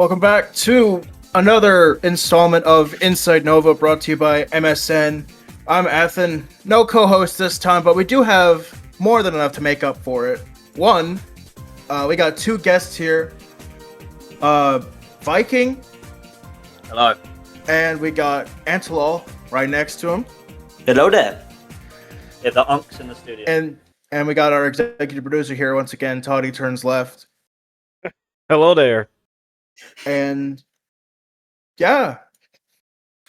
Welcome back to another installment of Inside Nova, brought to you by MSN. I'm Athen, no co-host this time, but we do have more than enough to make up for it. One, we got two guests here, Viking. Hello. And we got Antolol right next to him. Hello there. Yeah, the unks in the studio. And we got our executive producer here once again, Toddy turns left. Hello there. And yeah,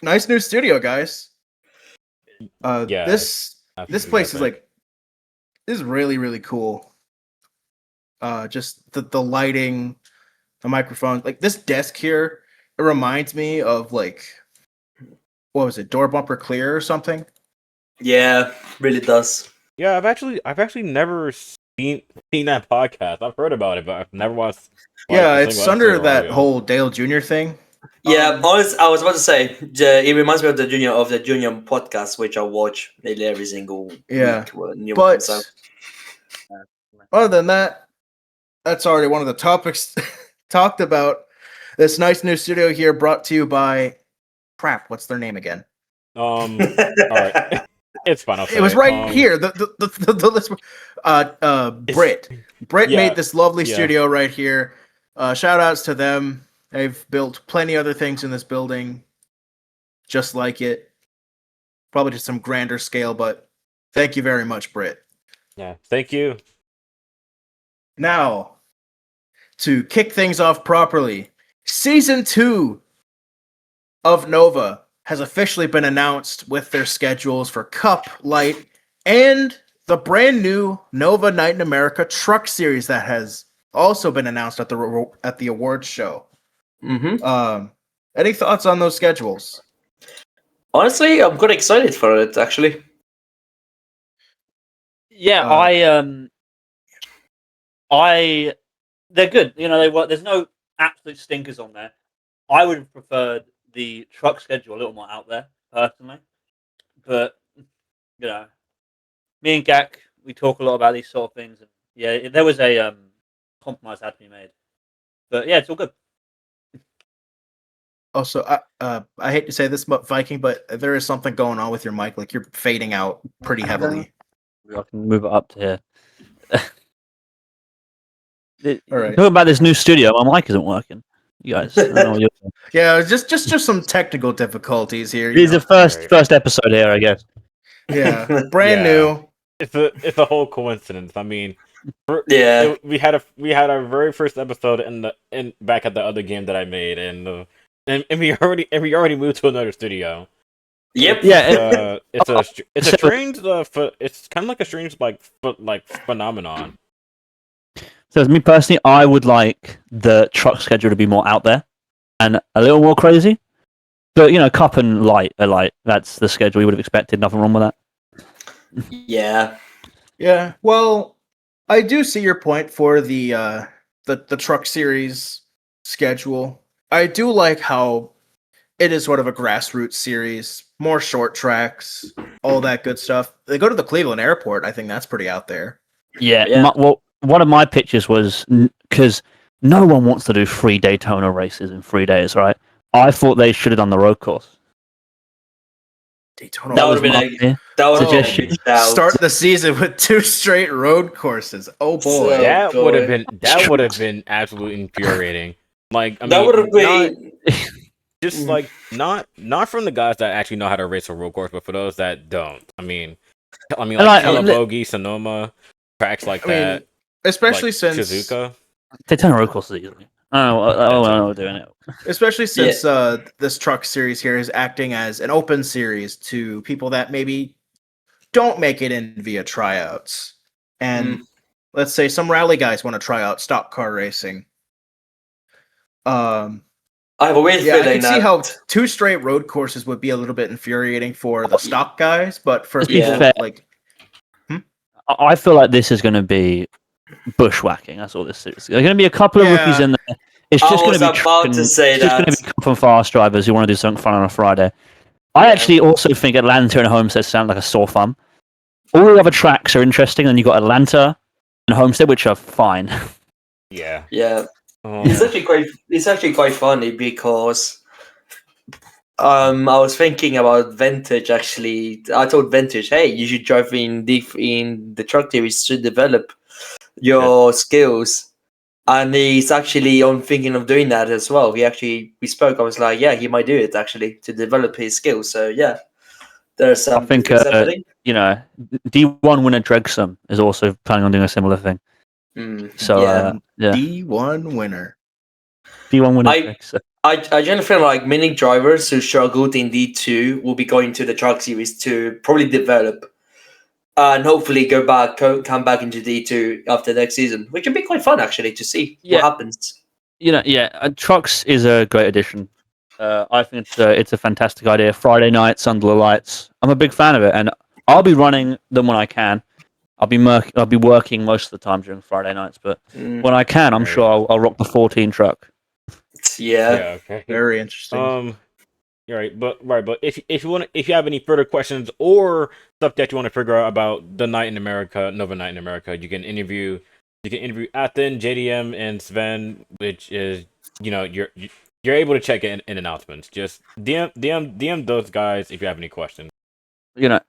nice new studio, guys. This place is is really, really cool. Just the lighting, the microphone, like this desk here, it reminds me of like, what was it, Door Bumper Clear or something? Yeah, really does. Yeah, I've actually never seen that podcast. I've heard about it, but I've never watched. Yeah, it's under that whole Dale Jr. thing. Yeah, I was about to say, it reminds me of the Junior podcast, which I watch nearly every single week. But other than that, that's already one of the topics talked about. This nice new studio here, brought to you by crap. What's their name again? All right, it's fine. It was right here. The list. Brit. Brit made this lovely studio right here. Shout outs to them. They've built plenty other things in this building, just like it. Probably to some grander scale, but thank you very much, Brit. Yeah, thank you. Now, to kick things off properly, Season 2 of Nova has officially been announced with their schedules for Cup, Light, and the brand new Nova Night in America Truck Series that has also been announced at the awards show. Mm-hmm. Any thoughts on those schedules? Honestly, I'm quite excited for it, actually. Yeah, they're good. You know, there's no absolute stinkers on there. I would have preferred the truck schedule a little more out there, personally. But, you know, me and Gak, we talk a lot about these sort of things. And yeah, there was a compromise that had to be made. But yeah, it's all good. Also, I hate to say this, but Viking, but there is something going on with your mic. Like you're fading out pretty heavily. I can move it up to here. All right. Talking about this new studio, my mic isn't working. You guys, I don't know what you're saying. Yeah, just some technical difficulties here. This is the first episode here, I guess. Yeah, brand new. It's a whole coincidence. I mean, we had our very first episode in back at the other game that I made, and we already moved to another studio. Yep. Yeah. It's a strange. It's kind of like a strange phenomenon. So as me personally, I would like the truck schedule to be more out there and a little more crazy. But, you know, Cup and Light are like, that's the schedule we would have expected. Nothing wrong with that. Yeah. Yeah. Well, I do see your point for the truck series schedule. I do like how it is sort of a grassroots series, more short tracks, all that good stuff. They go to the Cleveland airport. I think that's pretty out there. Yeah. One of my pitches was, because no one wants to do 3 Daytona races in 3 days, right? I thought they should have done the road course. Daytona. That would have been start the season with 2 straight road courses. Oh boy, that would have been absolutely infuriating. Like, I mean, that would have been just like not from the guys that actually know how to race a road course, but for those that don't. I mean, like Calabogie, Sonoma, tracks like that. Especially like since Shizuoka. Daytona road courses easily. I don't know what we're doing it. Especially since this truck series here is acting as an open series to people that maybe don't make it in via tryouts. And let's say some rally guys want to try out stock car racing. I have a weird feeling I can see how 2 straight road courses would be a little bit infuriating for the stock guys, but for people like... I feel like this is going to be bushwhacking. That's all this is. There are going to be a couple of rookies in there. It's just going to be Cup and fast drivers who want to do something fun on a Friday. I actually also think Atlanta and Homestead sound like a sore fun. All the other tracks are interesting, and you've got Atlanta and Homestead, which are fine. Yeah. Yeah. It's actually quite funny because I was thinking about Vintage actually. I told Vintage, hey, you should drive in the truck series to develop your skills. And he's actually on thinking of doing that as well. We spoke. I was like, yeah, he might do it actually to develop his skills. So yeah, there's some. I think D1 winner Dregsum is also planning on doing a similar thing. So yeah, D1 winner. D1 winner Dregsum. I generally feel like many drivers who struggled in D2 will be going to the truck series to probably develop and hopefully come back into D2 after next season, which would be quite fun actually to see what happens. Trucks is a great addition. I think it's a fantastic idea. Friday nights under the lights. I'm a big fan of it, and I'll be running them when I can. I'll be working most of the time during Friday nights, but when I can, I'm sure I'll rock the 14 truck. Yeah. Okay. Very interesting. But if you have any further questions or stuff that you want to figure out about the night in America, Nova Night in America, you can interview Athen, JDM, and Sven, which is you're able to check in announcements. Just DM those guys if you have any questions.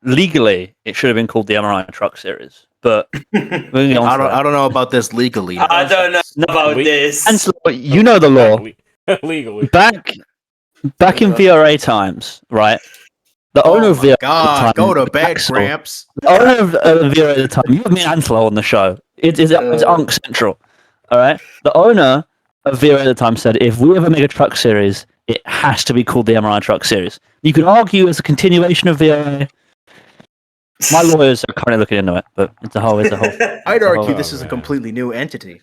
Legally, it should have been called the MRI Truck Series, but moving on. I don't know about this legally. I don't know about this. And so, you know the law. Legally. Back in VRA times, right? The owner of VRA God, at the time, go to bed, Gramps. The owner of VRA at the time, you have me and Antolol on the show. It's Unk Central, all right? The owner of VRA at the time said, if we ever make a truck series, it has to be called the MRI Truck Series. You could argue it's a continuation of VRA. My lawyers are currently looking into it, but it's a whole. I'd argue this is a completely new entity.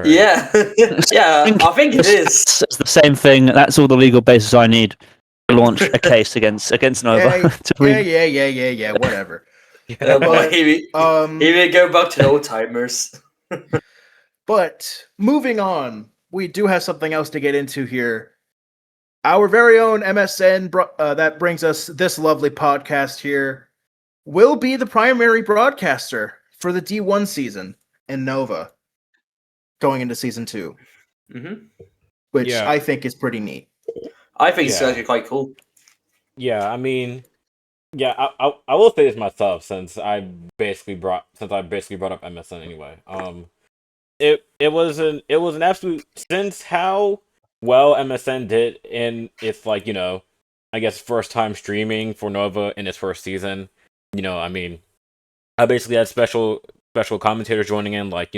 Yeah, I think it is. It's the same thing. That's all the legal basis I need to launch a case against Nova. Yeah, whatever. Here we go back to the old timers. But moving on, we do have something else to get into here. Our very own MSN that brings us this lovely podcast here will be the primary broadcaster for the D1 season in Nova going into season 2. Which I think is pretty neat. I think it's actually quite cool. Yeah, I mean, I will say this myself since I basically brought up MSN anyway. It was an absolute, since how well MSN did in its I guess first time streaming for Nova in its first season. I mean, I basically had special commentators joining in, like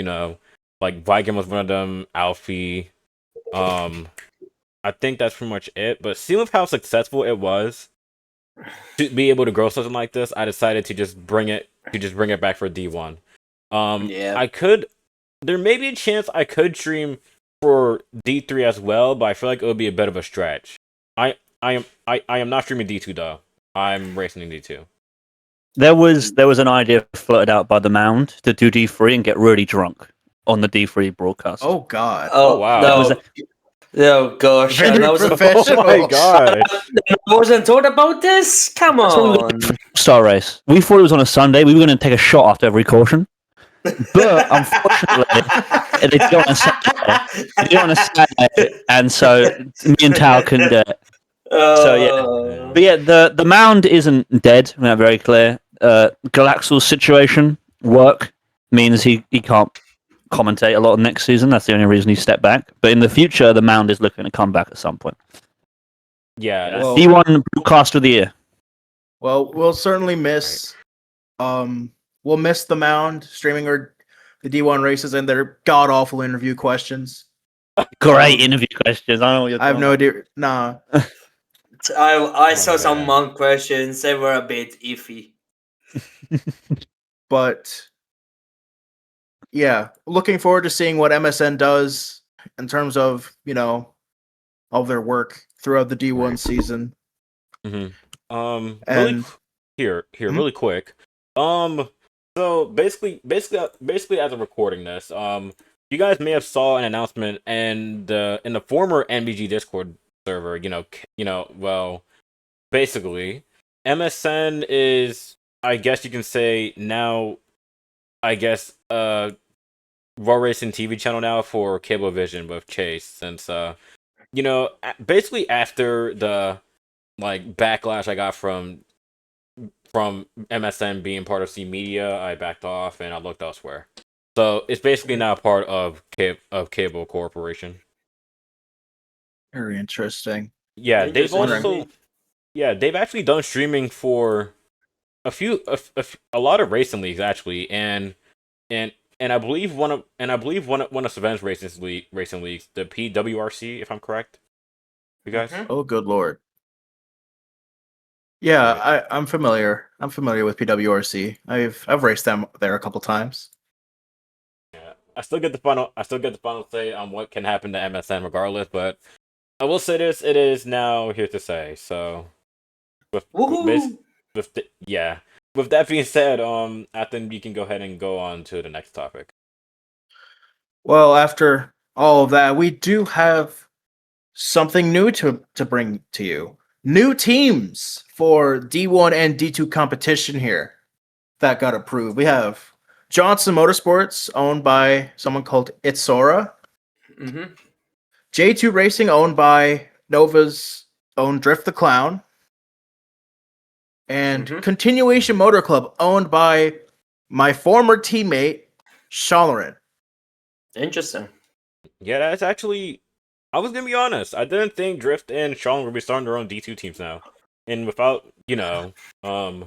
Viking was one of them, Alfie. I think that's pretty much it. But seeing with how successful it was to be able to grow something like this, I decided to just bring it back for D1. There may be a chance I could stream for D3 as well, but I feel like it would be a bit of a stretch. I am not streaming D2 though. I'm racing in D2. There was an idea floated out by the Mound to do D3 and get really drunk on the D3 broadcast. Oh God! Oh wow! Oh gosh! Professional. Oh my god! I wasn't told about this. Come on! Star race. We thought it was on a Sunday. We were going to take a shot after every caution, but unfortunately, they did it on a Saturday, and so me and Tao couldn't do it. So yeah, but yeah, the Mound isn't dead. We're very clear. Galaxal's situation work means he can't commentate a lot next season. That's the only reason he stepped back. But in the future, the Mound is looking to come back at some point. Yeah, D1 broadcaster of the year. Well, we'll certainly miss. We'll miss the Mound streaming the D1 races and their god awful interview questions. Great interview questions. I have no idea. Nah. I saw some Monk questions. They were a bit iffy. But yeah, looking forward to seeing what MSN does in terms of, all their work throughout the D1 season. Really quick. So basically as of recording this, you guys may have saw an announcement in the former NBG Discord server, well, basically MSN is, I guess you can say now, Raw Racing TV channel now for Cablevision with Chase, since basically after the backlash I got from MSN being part of C Media, I backed off and I looked elsewhere. So it's basically now part of Cable Corporation. Very interesting. Yeah, they've actually done streaming for a lot of racing leagues actually, and I believe one of Savannah's racing leagues, the PWRC, if I'm correct. You guys? Oh, good lord. Yeah, I'm familiar. I'm familiar with PWRC. I've raced them there a couple times. Yeah, I still get the final say on what can happen to MSN regardless, but I will say this: it is now here to say. So, with that being said, I think we can go ahead and go on to the next topic. Well, after all of that, we do have something new to bring to you. New teams for D1 and D2 competition here that got approved. We have Johnson Motorsports, owned by someone called Itsora. Mm-hmm. J2 Racing, owned by Nova's own Drift the Clown. And Continuation Motorclub, owned by my former teammate, Sholerant. Interesting. Yeah, that's actually... I was gonna be honest. I didn't think Drift and Sean would be starting their own D2 teams now, and without I'm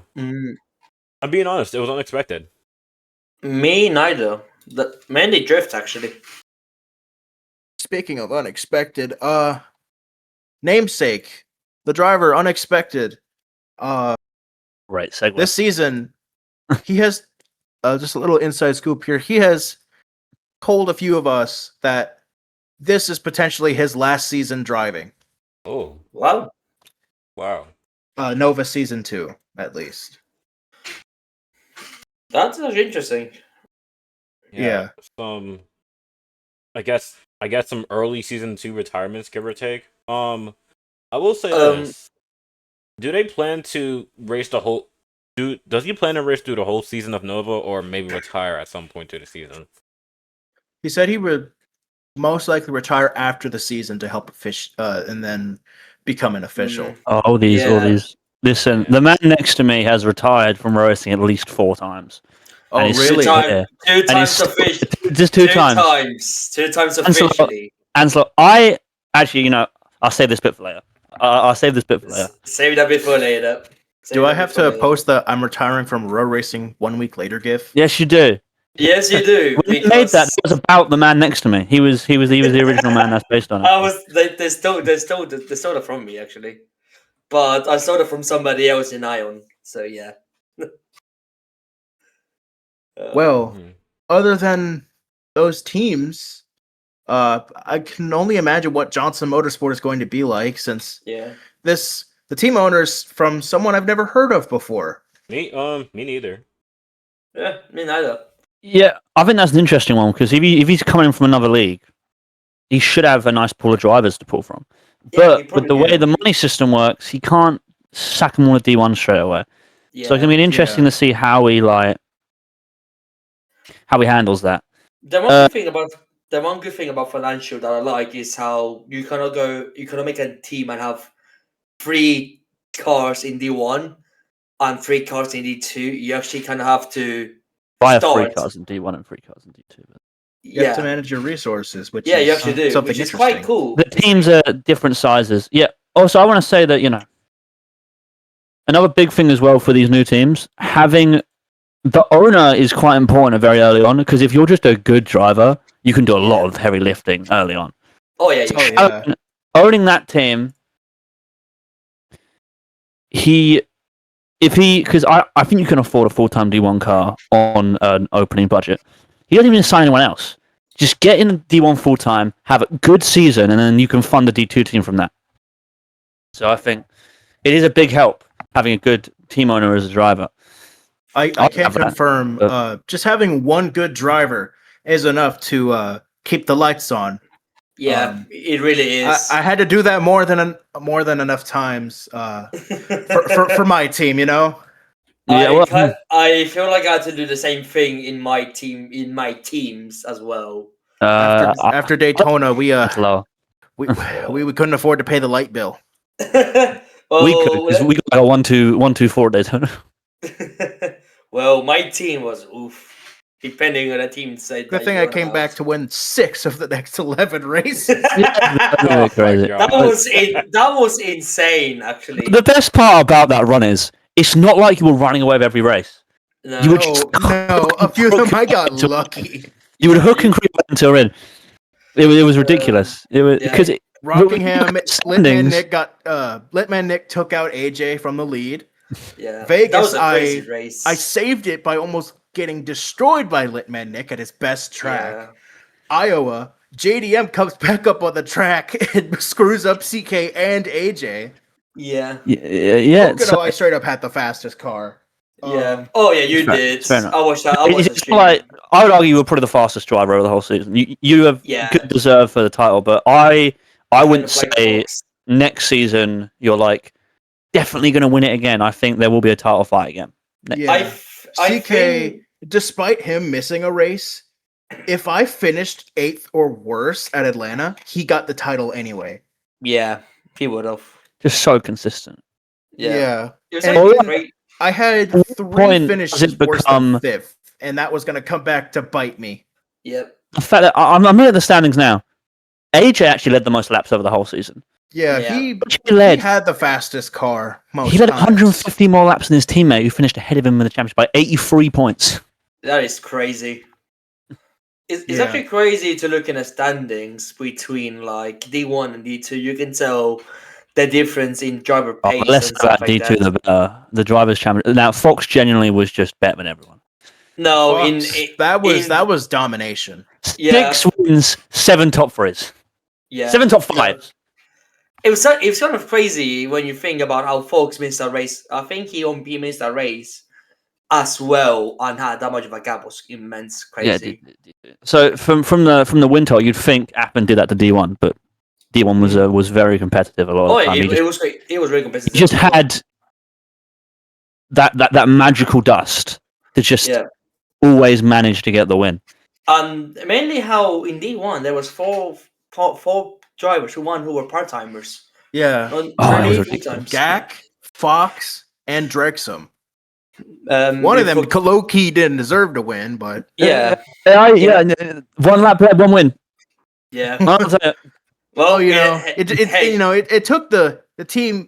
being honest. It was unexpected. Me neither. Mainly Drift actually. Speaking of unexpected, namesake, the driver, unexpected. Right, segue. This season, he has just a little inside scoop here. He has told a few of us that this is potentially his last season driving. Oh. Wow. Nova Season 2, at least. That's interesting. Yeah. I guess some early Season 2 retirements, give or take. I will say this. Do they plan to race the whole... Does he plan to race through the whole season of Nova, or maybe retire at some point through the season? He said he would most likely retire after the season to help fish, and then become an official. All these. Listen, the man next to me has retired from racing at least 4 times. Oh, really? Two times officially. Just two times. Two times officially. Ansel, I actually, I'll save this bit for later. I'll save this bit for later. Save that bit for later. Do I have to post the "I'm retiring from road racing 1 week later" gif? Yes, you do. Yes, you do. When you made that, it was about the man next to me. He was the original man that's based on it. They stole it from me actually, but I stole it from somebody else in Ion. So yeah. Other than those teams, I can only imagine what Johnson Motorsport is going to be like, since the team owner's from someone I've never heard of before. Me neither. Yeah, me neither. Yeah, I think that's an interesting one, because if he's coming from another league, he should have a nice pool of drivers to pull from. But with the way the money system works, he can't sack them all to D1 straight away. Yeah, so it's gonna be interesting to see how he handles that. The one good thing about financial that I like is how you cannot make a team and have 3 cars in D1 and 3 cars in D2. You actually kind of have to buy 3 cars in D1 and 3 cars in D2. You have to manage your resources, which you actually do, something which is quite cool. The teams are different sizes. Yeah. Also, I want to say that another big thing as well for these new teams, having the owner is quite important very early on, because if you're just a good driver, you can do a lot of heavy lifting early on. Oh yeah. Owning that team, because I think you can afford a full-time D1 car on an opening budget. He doesn't even sign anyone else. Just get in D1 full-time, have a good season, and then you can fund the D2 team from that. So I think it is a big help having a good team owner as a driver. I can't confirm. Just having one good driver is enough to keep the lights on. Yeah, it really is. I had to do that more than enough times for my team. I feel like I had to do the same thing in my teams as well. After Daytona, we low. we couldn't afford to pay the light bill. Well, We could, because we got a 1-2-4 Daytona. Well, my team was oof. Depending on the team side. Good thing I came back to win 6 of the next 11 races. Yeah, crazy. That was insane, actually. The best part about that run is it's not like you were running away with every race. No, You would just A few of them I got lucky. You would hook and creep until in. It was ridiculous. It was because Rockingham, Litman Nick took out AJ from the lead. Yeah, Vegas, that was a crazy race. I saved it by almost getting destroyed by Litman Nick at his best track. Yeah. Iowa, JDM comes back up on the track and screws up CK and AJ. Yeah. Pocono, I straight up had the fastest car. Yeah. You did. I watched that. I would argue you were probably the fastest driver over the whole season. You have good deserve for the title, but I wouldn't say next season you're like definitely going to win it again. I think there will be a title fight again. Yeah. CK, despite him missing a race, if I finished 8th or worse at Atlanta, he got the title anyway. Yeah, he would have. Just so consistent. Yeah. I had 3 finishes worse than 5th, and that was going to come back to bite me. Yep. The fact that I'm looking at the standings now. AJ actually led the most laps over the whole season. Yeah. He had the fastest car. He led 150 more laps than his teammate, who finished ahead of him in the championship by 83 points. That is crazy. It's actually crazy to look in the standings between like D1 and D2. You can tell the difference in driver pace. Let's go about D2, the drivers' championship. Now, Fox genuinely was just better than everyone. No, Fox, that was domination. 6 wins, 7 top 3s. Yeah, 7 top 5s. It was kind of crazy when you think about how Fox missed that race. I think he missed that race as well and had that much of a gap. Was immense, crazy. Yeah, so from the win total, you'd think Appen did that to D1, but D1 was very competitive a lot of the time. It was great. It was very competitive. He just had that magical dust to just always manage to get the win. And mainly how in D1 there was four drivers who were part-timers. Yeah. Gak, Fox, and Drexum. One of them, low-key, didn't deserve to win, but... Yeah. 1 lap, 1 win. Yeah. Well, it took the team...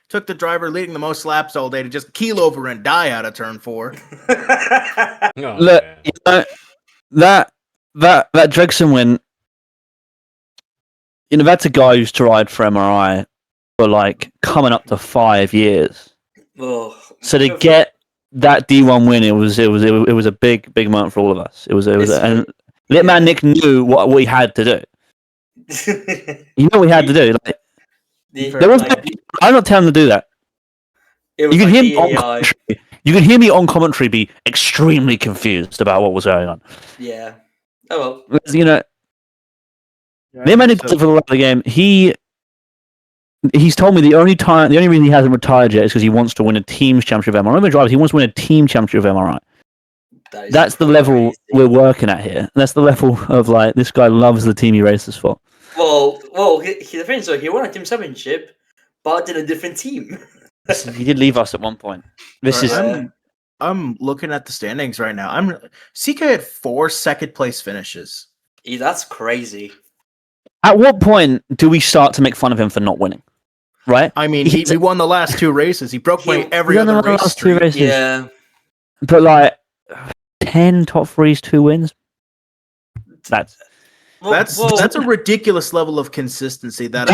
Took the driver leading the most laps all day to just keel over and die out of turn 4. Look, that Drexum win, that's a guy who's tried for MRI for like coming up to 5 years. Oh, so to get that D1 win, it was a big moment for all of us. It was and Litman Nick knew what we had to do. You know what we had to do. Like, I'm not telling him to do that. You can hear me on commentary. You can hear me on commentary be extremely confused about what was going on. Yeah. Oh well. Litman Nick for the lap of the game. He's told me the only reason he hasn't retired yet is because he wants to win a team's championship of MRI. Not even drivers, he wants to win a team championship of MRI. That's the level we're working at here. That's the level of like this guy loves the team he races for. Well, he defends so he won a team championship, but in a different team. He did leave us at one point. I'm looking at the standings right now. CK had 4 second-place finishes. Yeah, that's crazy. At what point do we start to make fun of him for not winning? Right? I mean, he won the last 2 races. He broke my every other race streak. Yeah. But like 10 top 3s, 2 wins. That's a ridiculous level of consistency. That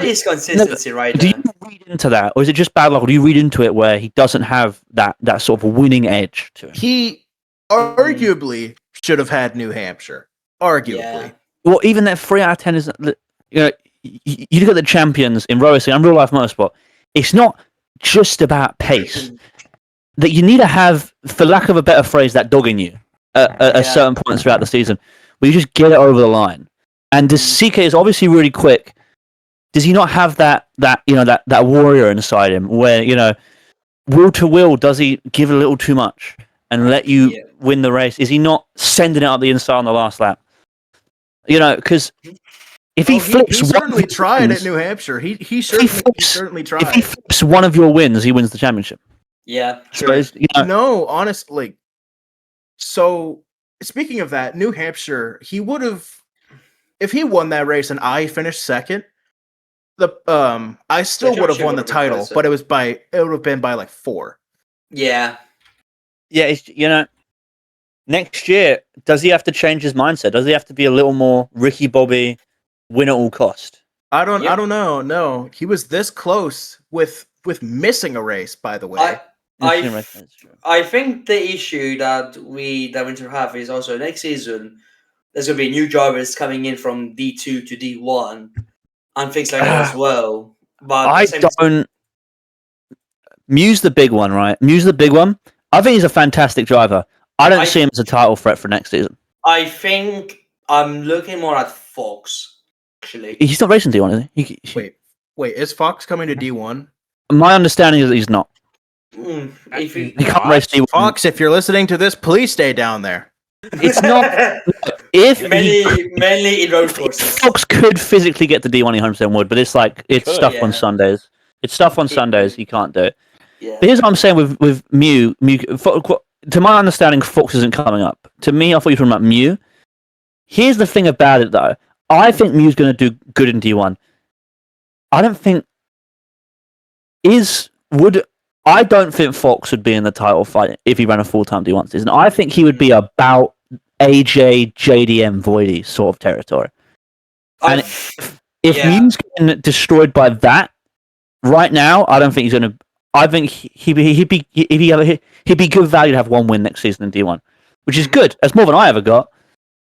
is consistency, right? Do you read into that, or is it just bad luck? Or do you read into it where he doesn't have that sort of winning edge to him? He arguably should have had New Hampshire. Arguably. Yeah. Well, even that 3 out of 10 is. You look at the champions in row racing and real life motorsport. It's not just about pace. That you need to have, for lack of a better phrase, that dog in you at certain points throughout the season. Where you just get it over the line. And CK is obviously really quick. Does he not have that warrior inside him where, will to will, does he give a little too much and let you win the race? Is he not sending it up the inside on the last lap? Because if he flips, he certainly tried at New Hampshire. He certainly tried. If he flips one of your wins, he wins the championship. Yeah, true. No, honestly. So speaking of that, New Hampshire, he would have, if he won that race and I finished second. I still would have won the title, but it would have been by like 4. Yeah. Yeah, next year, does he have to change his mindset? Does he have to be a little more Ricky Bobby, win at all cost? I don't know. No, he was this close with missing a race, by the way. I think the issue that we need to have is also next season there's going to be new drivers coming in from D2 to D1 and things like that as well. But Mew's the big one, right? Mew's the big one. I think he's a fantastic driver. I don't see him as a title threat for next season. I think I'm looking more at Fox, actually. He's not racing D1, is he? Wait, is Fox coming to D1? My understanding is that he's not. He can't race D1. Fox, if you're listening to this, please stay down there. It's not. Mainly in road courses. Fox could physically get to D1, he 100% would, but it's on Sundays. It's stuff on Sundays. He can't do it. Yeah. But here's what I'm saying with Mew. To my understanding, Fox isn't coming up. To me, I thought you were talking about Mew. Here's the thing about it, though. I think Mew's going to do good in D1. I don't think Fox would be in the title fight if he ran a full-time D1 season. I think he would be about AJ, JDM, Voidy sort of territory. And if Mew's getting destroyed by that, right now, I don't think he's going to. I think he'd be good value to have one win next season in D1, which is good. That's more than I ever got.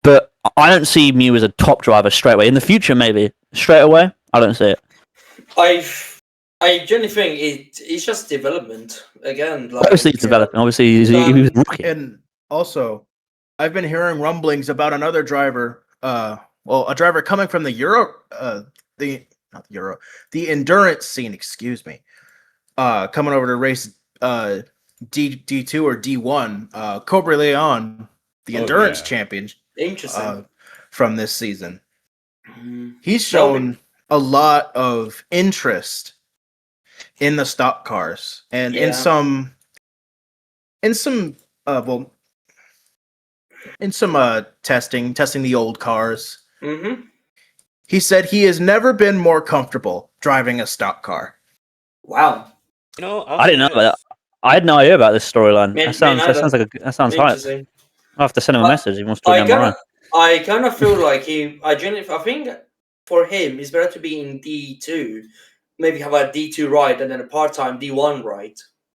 But I don't see Mew as a top driver straight away. In the future, maybe straight away. I don't see it. I genuinely think it's just development again. Obviously, it's developing. Obviously, he was a rookie. And also, I've been hearing rumblings about another driver. A driver coming from the the endurance scene. Excuse me. Coming over to race D2 or D1, Cobra Leon, the endurance champion. Interesting. From this season. He's shown a lot of interest in the stock cars and in some testing the old cars. Mm-hmm. He said he has never been more comfortable driving a stock car. Wow. I didn't know that. I had no idea about this storyline. That sounds hype. I'll have to send him a message. He wants to do I kind of feel like I think for him, it's better to be in D2. Maybe have a D2 ride and then a part-time D1 ride.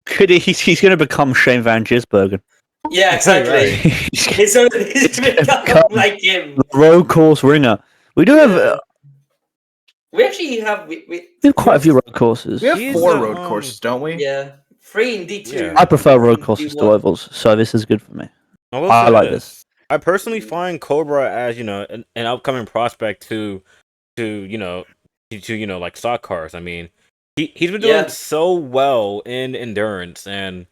He's going to become Shane Van Gisbergen. Yeah, exactly. He's going to become like him. The road course ringer. We do have... we actually have... We have quite a few road courses. We have 4 road courses, don't we? Yeah. 3 in D2. Yeah. I prefer road courses to ovals, so this is good for me. I like this. I personally find Cobra as, an upcoming prospect to like stock cars. I mean, he's been doing so well in endurance, and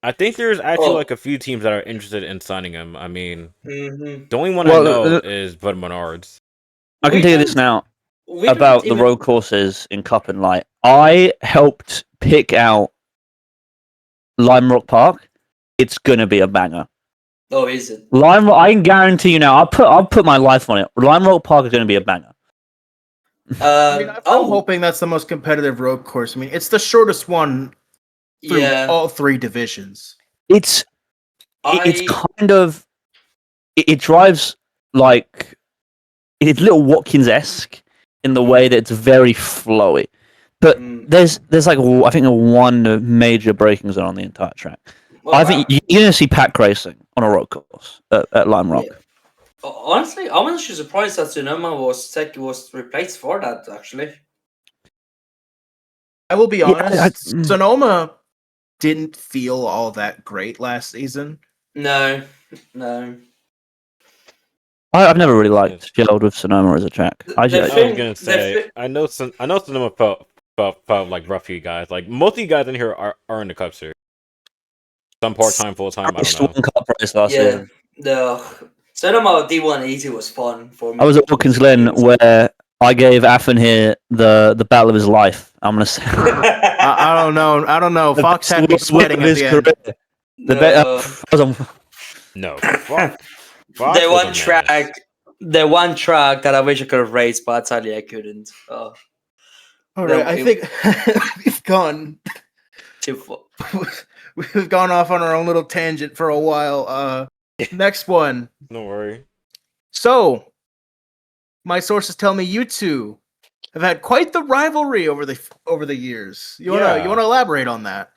I think there's actually like a few teams that are interested in signing him. I mean, the only one I know is Bud Menards. I can tell you this now about the road courses in Cup and Light. I helped pick out Lime Rock Park. It's gonna be a banger. Oh, is it? I can guarantee you now. I'll put my life on it. Lime Rock Park is going to be a banger. I'm hoping that's the most competitive road course. I mean, it's the shortest one through all 3 divisions. It's kind of it drives like it's little Watkins-esque in the way that it's very flowy. But there's like I think one major braking zone on the entire track. I think you're going to see pack racing on a road course at Lime Rock. Yeah. Honestly, I'm actually surprised that Sonoma was replaced for that, actually. I will be honest, Sonoma didn't feel all that great last season. No. I've never really liked gelled with Sonoma as a track. I was going to say, I know Sonoma felt felt like rough for you guys. Like most of you guys in here are in the cup series. Some part-time, full-time, I don't know. One cup race last season. The Cinema D180 was fun for me. I was at Watkins Glen where I gave Athen here the battle of his life. I'm gonna say. I don't know. Fox had me sweating at the end. No. The one track that I wish I could have raced, but sadly I couldn't. All right, I think we've gone too far. We've gone off on our own little tangent for a while. Next one. Don't worry. So, my sources tell me you two have had quite the rivalry over the years. You wanna elaborate on that?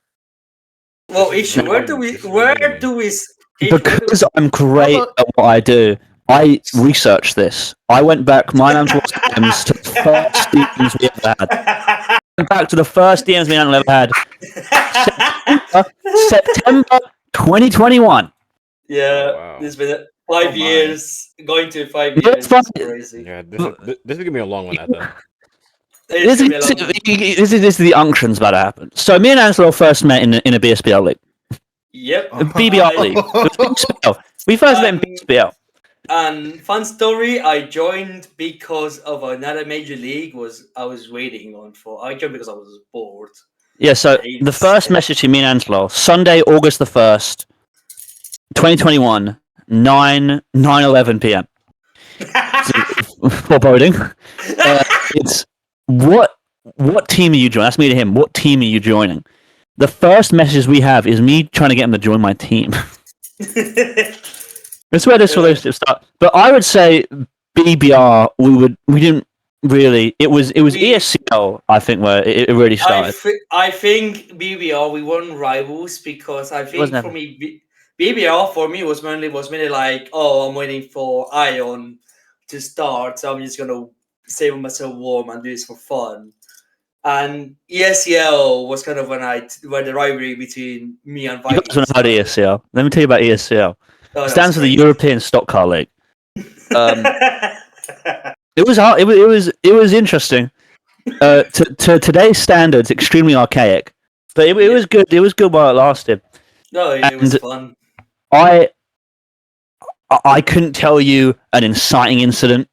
Well, issue. Where do we? Because I'm great at what I do. I researched this. I went back my Antolol DMs to the first DMs we ever had. Went back to the first DMs we ever had. September 2021. Yeah, wow. It's been 5 years. Going to 5 years. It's crazy. Yeah, this is gonna be a long one. This is the unctions about to happen. So me and Antolol first met in a BSPL league. Yep. BBR league. We first met in BSPL. And fun story, I joined because of another major league I was waiting on for. I joined because I was bored. Yeah, so the first message to me and Antolol, Sunday, August the 1st, 2021, 9:11 p.m. Foreboding. It's what team are you joining? That's me to him. What team are you joining? The first message we have is me trying to get him to join my team. That's where this relationship starts. But I would say BBR, we didn't really. It was ESCL, I think, where it really started. I think BBR we weren't rivals because I think for me BBR for me was mainly like, oh, I'm waiting for Ion to start, so I'm just gonna save myself warm and do this for fun. And ESCL was kind of when the rivalry between me and Viking. You guys know about ESCL. Let me tell you about ESCL. It stands for the European Stock Car League. It was hard. It was interesting. To today's standards, extremely archaic, but it was good. It was good while it lasted. No, it was fun. I couldn't tell you an inciting incident.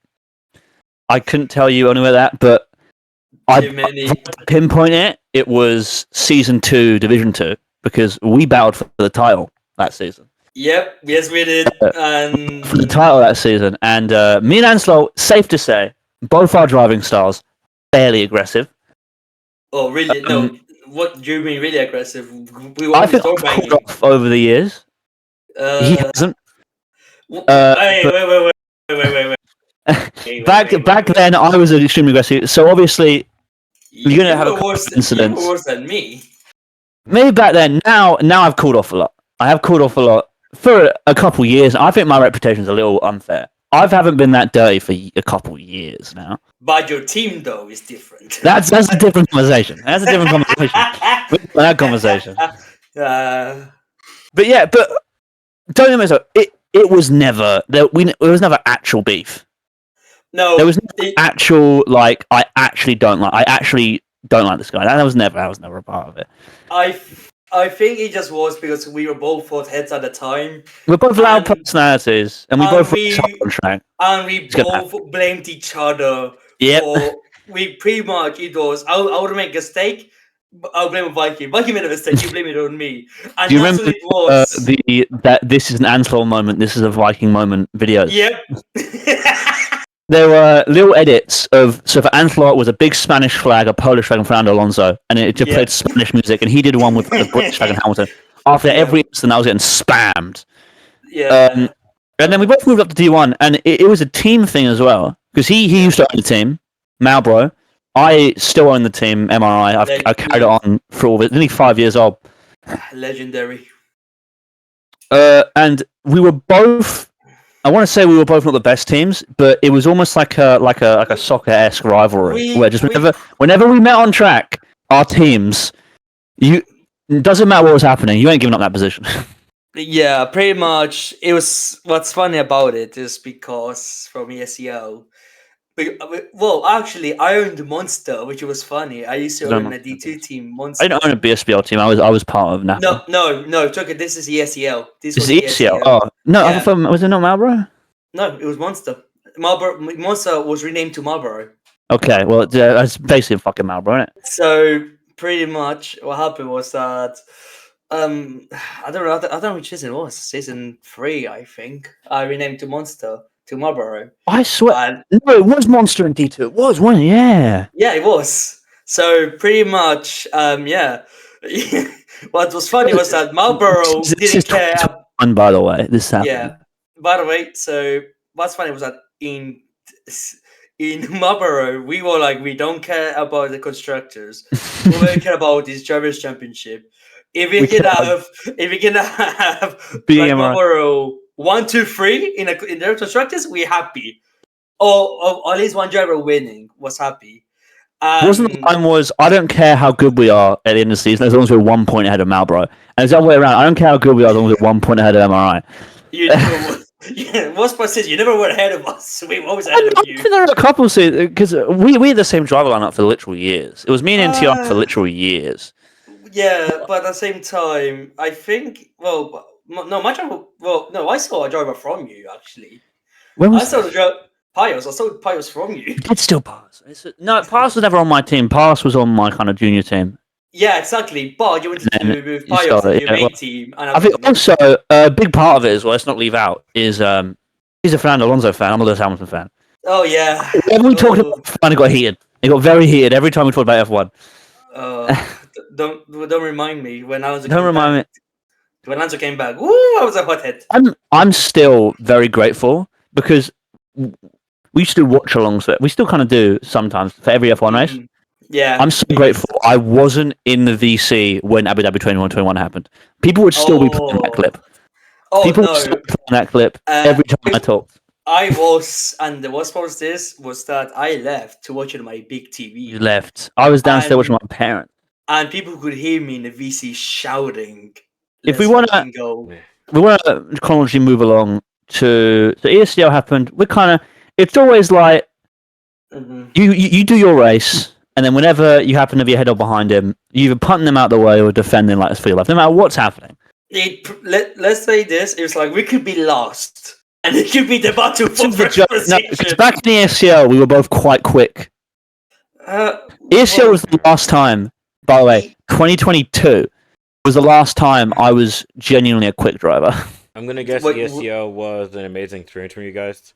I couldn't tell you anywhere that, but I pinpoint it. It was Season 2, Division 2, because we battled for the title that season. Yep, yes we did. And for the title that season. And me and Antolol, safe to say, both our driving styles, fairly aggressive. Oh, really? No, what do you mean really aggressive? I think I've called off over the years. He hasn't. Wait. Back then, I was extremely aggressive. So obviously, you're gonna have a couple of incidents. You were worse than me. Maybe back then. Now I've called off a lot. I have called off a lot for a couple of years. I think my reputation's a little unfair. I haven't been that dirty for a couple of years now. But your team though is different. That's a different conversation. That's a different conversation. That conversation. But yeah, but don't get me wrong. It was never there was never actual beef. No, there was never actual like I actually don't like this guy. That was never a part of it. I think it just was because we were both hot heads at the time. We're both loud personalities, and we both on track. And we both blamed each other. Yeah. We pretty much it was I would make a mistake. I'll blame Viking. Viking made a mistake. You blame it on me. And do you remember that this is an Antolol moment, this is a Viking moment video? Yep. There were little edits so for Antolol it was a big Spanish flag, a Polish flag, and Fernando Alonso, and it just played Spanish music, and he did one with the British flag and Hamilton. After every instant, I was getting spammed. Yeah. And then we both moved up to D1, and it was a team thing as well, because he used to own the team, Malbro. I still own the team, MRI. I've carried it on for all of it. Nearly 5 years old. Legendary. And we were both. I want to say we were both not the best teams, but it was almost like a soccer-esque rivalry, where just whenever we met on track, our teams, it doesn't matter what was happening, you ain't giving up that position. Yeah, pretty much. It was. What's funny about it is because from ESCO, Well, actually, I owned Monster, which was funny. I used to No, own no. a D2 team, Monster. I didn't own a BSBL team. I was part of Napa. No, Tucker, this is ESEL. This Is was it ECL? Oh no, Yeah. I thought was it not Marlboro? No, it was Monster. Monster was renamed to Marlboro. Okay, well that's basically fucking Marlboro, isn't it? So pretty much what happened was that I don't know. I don't know which season it was. Season 3, I think. I renamed to Monster to Marlboro. I swear, And no, it was Monster in D2. It was, wasn't it? Yeah. yeah, it was. So pretty much, yeah. What was funny was that Marlboro This didn't is care. 2021, by the way. This happened. Yeah. By the way, so what's funny was that in Marlboro, we were like, we don't care about the constructors. We don't care about this drivers' championship. If we can have like Marlboro 1, 2, 3 in their constructors, we're happy. Or at least one driver winning was happy. Wasn't the time was I don't care how good we are at the end of the season as long as we're 1 point ahead of Marlboro, and it's the other way around. I don't care how good we are as long as we're 1 point ahead of MRI. You never, what's my says? You never were ahead of us. We were always ahead of you. I think there are a couple because we had the same driver lineup for literal years. It was me and NTR for literal years. Yeah, but at the same time, I think. Well, no, my driver. Well, no, I saw a driver from you actually. When was I saw the driver. Pius. I saw Pius from you. It's still Pass. No, Pass was never on my team. Pass was on my kind of junior team. Yeah, exactly. But you wanted to move Pius to your main team. And I think also a big part of it as well, let's not leave out, is he's a Fernando Alonso fan. I'm a Lewis Hamilton fan. Oh, yeah. When we talked about F1, it got heated. It got very heated every time we talked about F1. Don't remind me when I was. Don't remind me. When Alonso came back, woo! I was a hothead. I'm still very grateful because we used to watch alongs. We still kind of do sometimes for every F1 race. Yeah, I'm so grateful I wasn't in the VC when Abu Dhabi 2021 happened. People would still be playing that clip. People would still be playing that clip every time I talked. I was, and the worst part of this was that I left to watch it on my big TV. You left. I was downstairs watching my parents. And people could hear me in the VC shouting. If we want to chronologically move along to the ESCL happened, we're kind of. It's always like you do your race, and then whenever you happen to be ahead or behind him, you either punting them out the way or defending like it's for your life, no matter what's happening. Let's say this: it's like we could be lost, and it could be the battle for first position. No, because back in the ESCL, we were both quite quick. ESCL was the last time. By the way, 2022 was the last time I was genuinely a quick driver. I'm gonna guess ESCL was an amazing experience for you guys.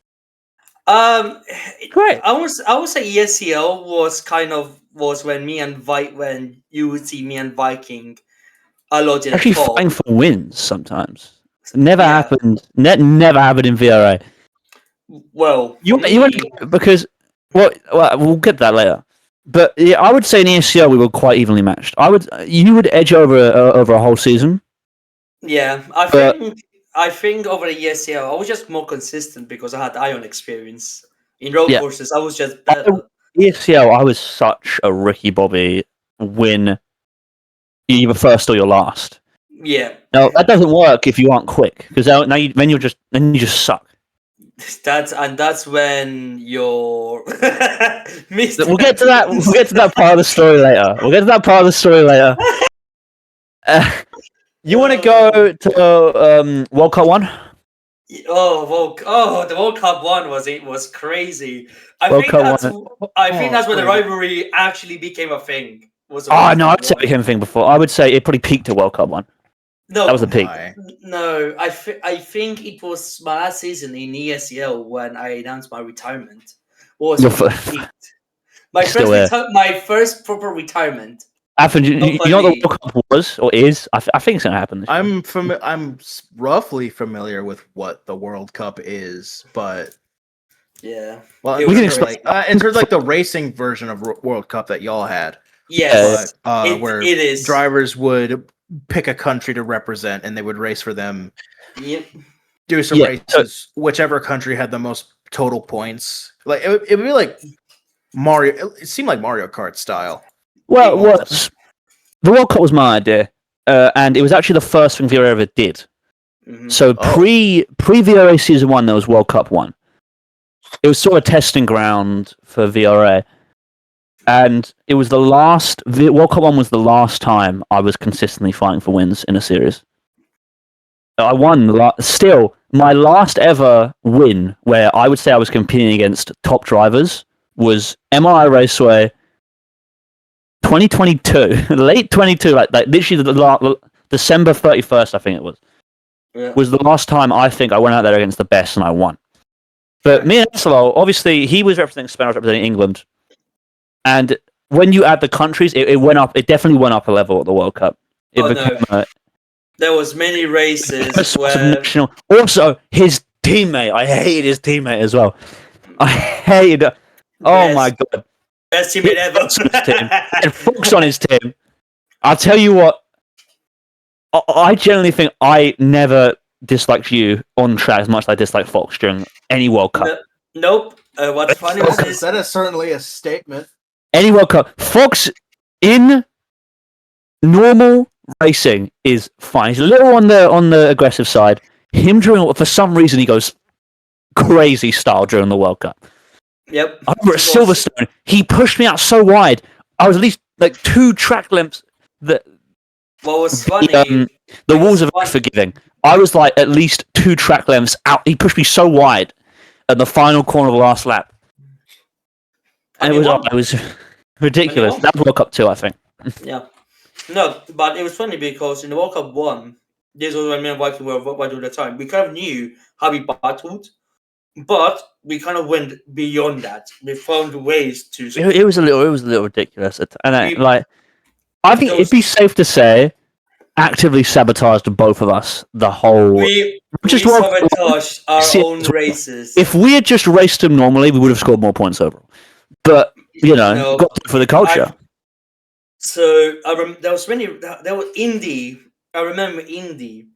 Great. I would say ESCL was when when you would see me and Viking a lot in actually fall. fighting for wins sometimes. Never happened. Never happened in VRA. Well, because we'll get to that later. But yeah, I would say in ESCL we were quite evenly matched. You would edge over a whole season. Yeah, I think over the ESCL I was just more consistent because I had Ion experience in road courses. I was just better. ESCL, I was such a Ricky Bobby win. You're either first or you're last. Yeah. No, that doesn't work if you aren't quick because then you just suck. That's when you're. We'll get to that. We'll get to that part of the story later. You want to go to World Cup 1? The World Cup 1 was crazy. I think that's when the rivalry actually became a thing. No, I'd say it became a thing before. I would say it probably peaked at World Cup 1. No, that was the peak. No, I think it was my last season in ESCL when I announced my retirement. My first proper retirement. Happened. You know what the World Cup was or is? I think it's gonna happen. I'm roughly familiar with what the World Cup is, but yeah. Well, we can explain in terms of like the racing version of World Cup that y'all had. Yes, where it is. Drivers would pick a country to represent, and they would race for them. Yep. Do some races, whichever country had the most total points. Like it would be like Mario. It seemed like Mario Kart style. Well, it was. The World Cup was my idea, and it was actually the first thing VRA ever did. Mm-hmm. So pre VRA season 1, there was World Cup 1. it was sort of testing ground for VRA, and it was the last World Cup 1 was the last time I was consistently fighting for wins in a series. I won still my last ever win where I would say I was competing against top drivers was MRI Raceway 2022, late 22, like literally the December 31st, I think it was. Yeah. Was the last time I think I went out there against the best and I won. But me and Antolol, obviously, he was representing Spain, I was representing England. And when you add the countries, it went up. It definitely went up a level at the World Cup. There was many races where... Also, his teammate. I hated his teammate as well. I hated... Oh my God. Best teammate ever. And Fox on his team. I'll tell you what. I genuinely think I never disliked you on track as much as I disliked Fox during any World Cup. Nope. What's funny was that is certainly a statement. Any World Cup. Fox in normal racing is fine. He's a little on the aggressive side. Him during, for some reason, he goes crazy style during the World Cup. Yep. Over at Silverstone, he pushed me out so wide. I was at least like 2 track lengths. What was funny? The walls are very forgiving. I was like at least 2 track lengths out. He pushed me so wide at the final corner of the last lap. And it was ridiculous. That was World Cup 2, I think. Yeah. No, but it was funny because in the World Cup 1, this was when me and Viking were fighting at the time. We kind of knew how we battled, but we kind of went beyond that. We found ways to. It was a little ridiculous, and I think it'd be safe to say, actively sabotaged both of us. The whole we sabotaged our own races. If we had just raced them normally, we would have scored more points overall. But got for the culture. There was Indy. I remember Indy.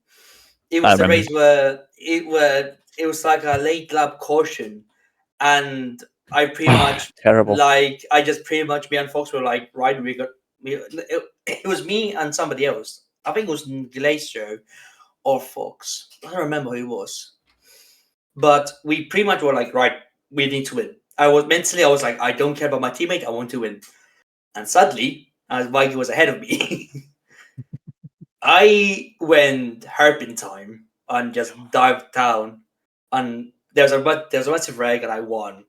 It was a race where it was like a late lap caution, and I pretty much terrible. Like I just pretty much me and Fox were like, right, it was me and somebody else. I think it was Glacier or Fox. I don't remember who it was, but we pretty much were like, right, we need to win. I was like, I don't care about my teammate. I want to win. And suddenly, as Viking was ahead of me, I went hairpin time and just dived down. And there's a massive reg, and I won.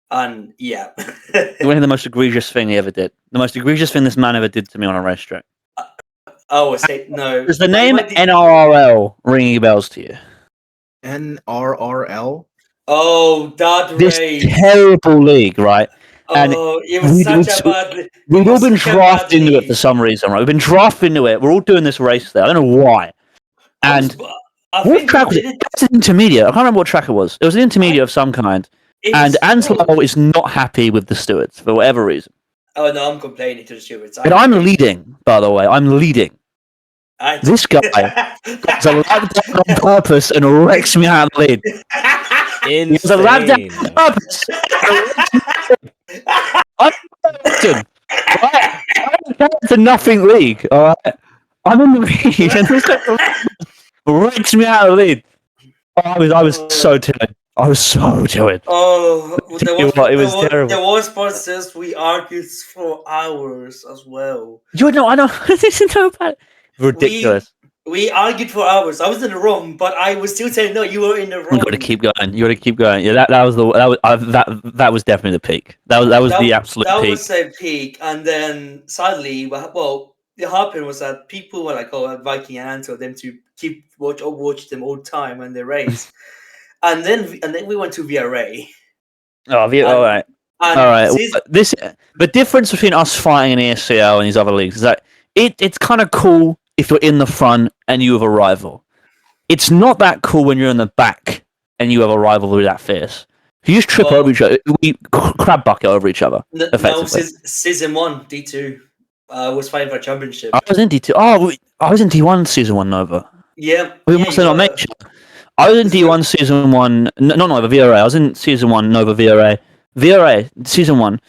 And yeah, you went the most egregious thing he ever did. The most egregious thing this man ever did to me on a racetrack. No. Does the name NRRL ringing bells to you? NRRL? Oh, that this race. Terrible league, right? And it was such a bad. We've all been drafted into it for some reason, right? We've been drafted into it. We're all doing this race there. I don't know why. And what track was it? It was an intermediate. I can't remember what track it was. It was an intermediate of some kind. And Antolol is not happy with the stewards for whatever reason. Oh no, I'm complaining to the stewards. But I'm leading, by the way. I'm leading. This guy gets a lap down on purpose and wrecks me out of the lead. Insane. He's a lap down on purpose. I'm it's a nothing league. All right, I'm in the lead, and this guy wrecks me out of the lead. I was so timid. I was so timid. Oh, it was terrible. There was process we argued for hours as well. I didn't know about it. Ridiculous. We argued for hours. I was in the wrong, but I was still saying no. You were in the wrong. You got to keep going. Yeah, that was definitely the peak. That was the absolute peak. That was the peak, and then suddenly, the happen was that people were like, "Oh, Viking and Anto, them to keep watch them all the time when they race," and then we went to VRA. All right. All right. The difference between us fighting in ESCL and these other leagues is that it's kind of cool if you're in the front and you have a rival. It's not that cool when you're in the back and you have a rival who's that fierce. You just trip over each other. We crab bucket over each other. No, season 1, D2 was fighting for a championship. I was in D2. Oh, I was in D1 season 1 Nova. Yeah. We must have not mentioned. I was in D1 season 1. Not Nova, VRA. I was in season 1 Nova VRA. VRA, season 1.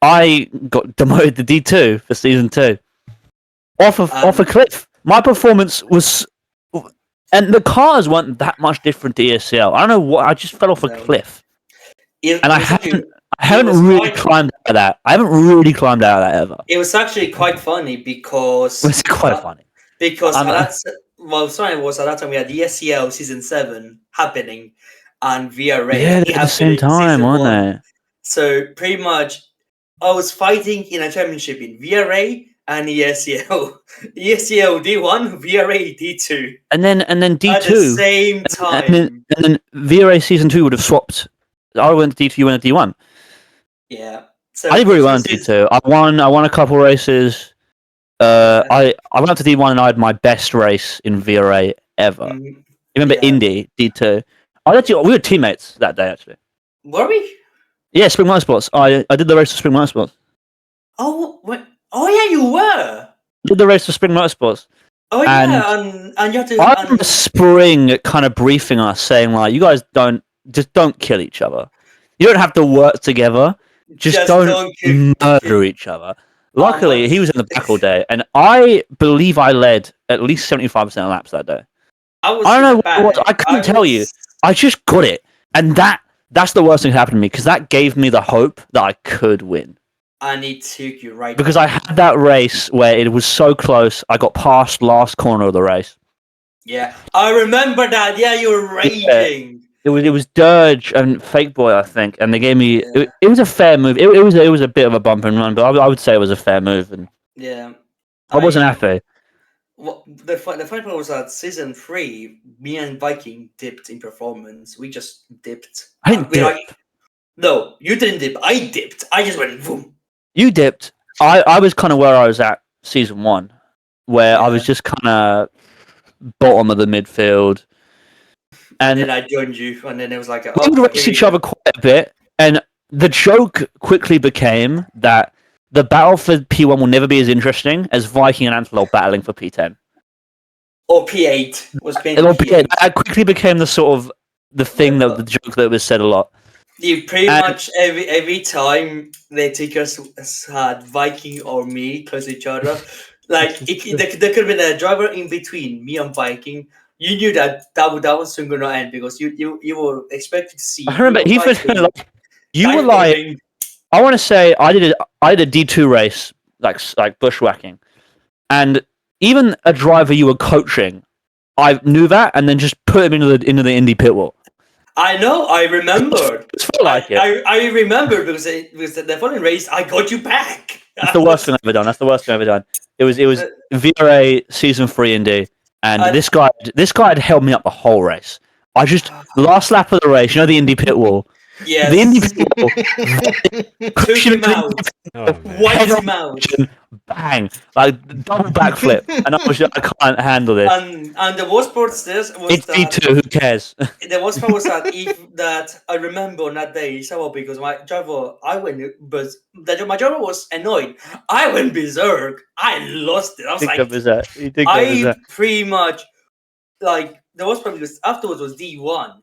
I got demoted to D2 for season 2. Off a cliff. My performance was, and the cars weren't that much different to ESCL. I don't know what. I just fell off a cliff. I haven't really climbed out of that. I haven't really climbed out of that ever. It was actually quite funny because It's quite funny. Because at that time we had the SEL season 7 happening and VRA. Yeah, at the same time, weren't they? So pretty much, I was fighting in a championship in VRA and ESEL. ESEL D1, VRA D2. And then D2 at the same time. And then VRA season 2 would have swapped. I went to D2, you went to D1. Yeah. So I did really well in D2. I won a couple races. I went up to D1 and I had my best race in VRA ever. You remember Indy D2? We were teammates that day actually. Were we? Yeah, Spring Motorsports. I did the race for Spring Motorsports. Oh, yeah, you were. Did the race for Spring Motorsports. Oh yeah, and you have to. I remember Spring kind of briefing us, saying like, "You guys don't kill each other. You don't have to work together. Just don't murder each other." Luckily, he was in the back all day, and I believe I led at least 75% of laps that day. I don't know what it was. I couldn't tell you. I just got it, and that's the worst thing that happened to me because that gave me the hope that I could win. And it took you right. Because I had that race where it was so close, I got past last corner of the race. Yeah, I remember that. Yeah, you were raging. It was Dirge and Fake Boy, I think, and they gave me. Yeah. It was a fair move. It was a bit of a bump and run, but I would say it was a fair move. And yeah, I wasn't happy. Well, the funny part was that season 3, me and Viking dipped in performance. We just dipped. I didn't dip. No, you didn't dip. I dipped. I just went boom. You dipped. I was kind of where I was at season 1, where I was just kind of bottom of the midfield. And then I joined you, and then it was like... we would race each other quite a bit, and the joke quickly became that the battle for P1 will never be as interesting as Viking and Antolol battling for P10. Or P8. Was being P8. That quickly became the sort of the thing that the joke that was said a lot. You pretty much every time they take us had Viking or me close to each other, like there could have been a driver in between me and Viking. You knew that was soon gonna end because you were expected to see. I remember he was like, you were like, I want to say I did a D2 race like bushwhacking, and even a driver you were coaching, I knew that and then just put him into the Indy pit wall. I know, I remembered. It felt like it. I remember because the following race I got you back. That's the worst thing I've ever done. It was VRA season 3 Indy, and this guy had held me up the whole race. I just last lap of the race, the Indy pit wall. Yeah, the Indy pit wall. Took him out. Wiped him out. Bang! Like double backflip, and I can't handle this. And the worst part was it's D2. Who cares? The worst part was that I remember on that day because my driver my driver was annoyed. I went berserk. I lost it. I was pretty much like the worst part because afterwards was D1,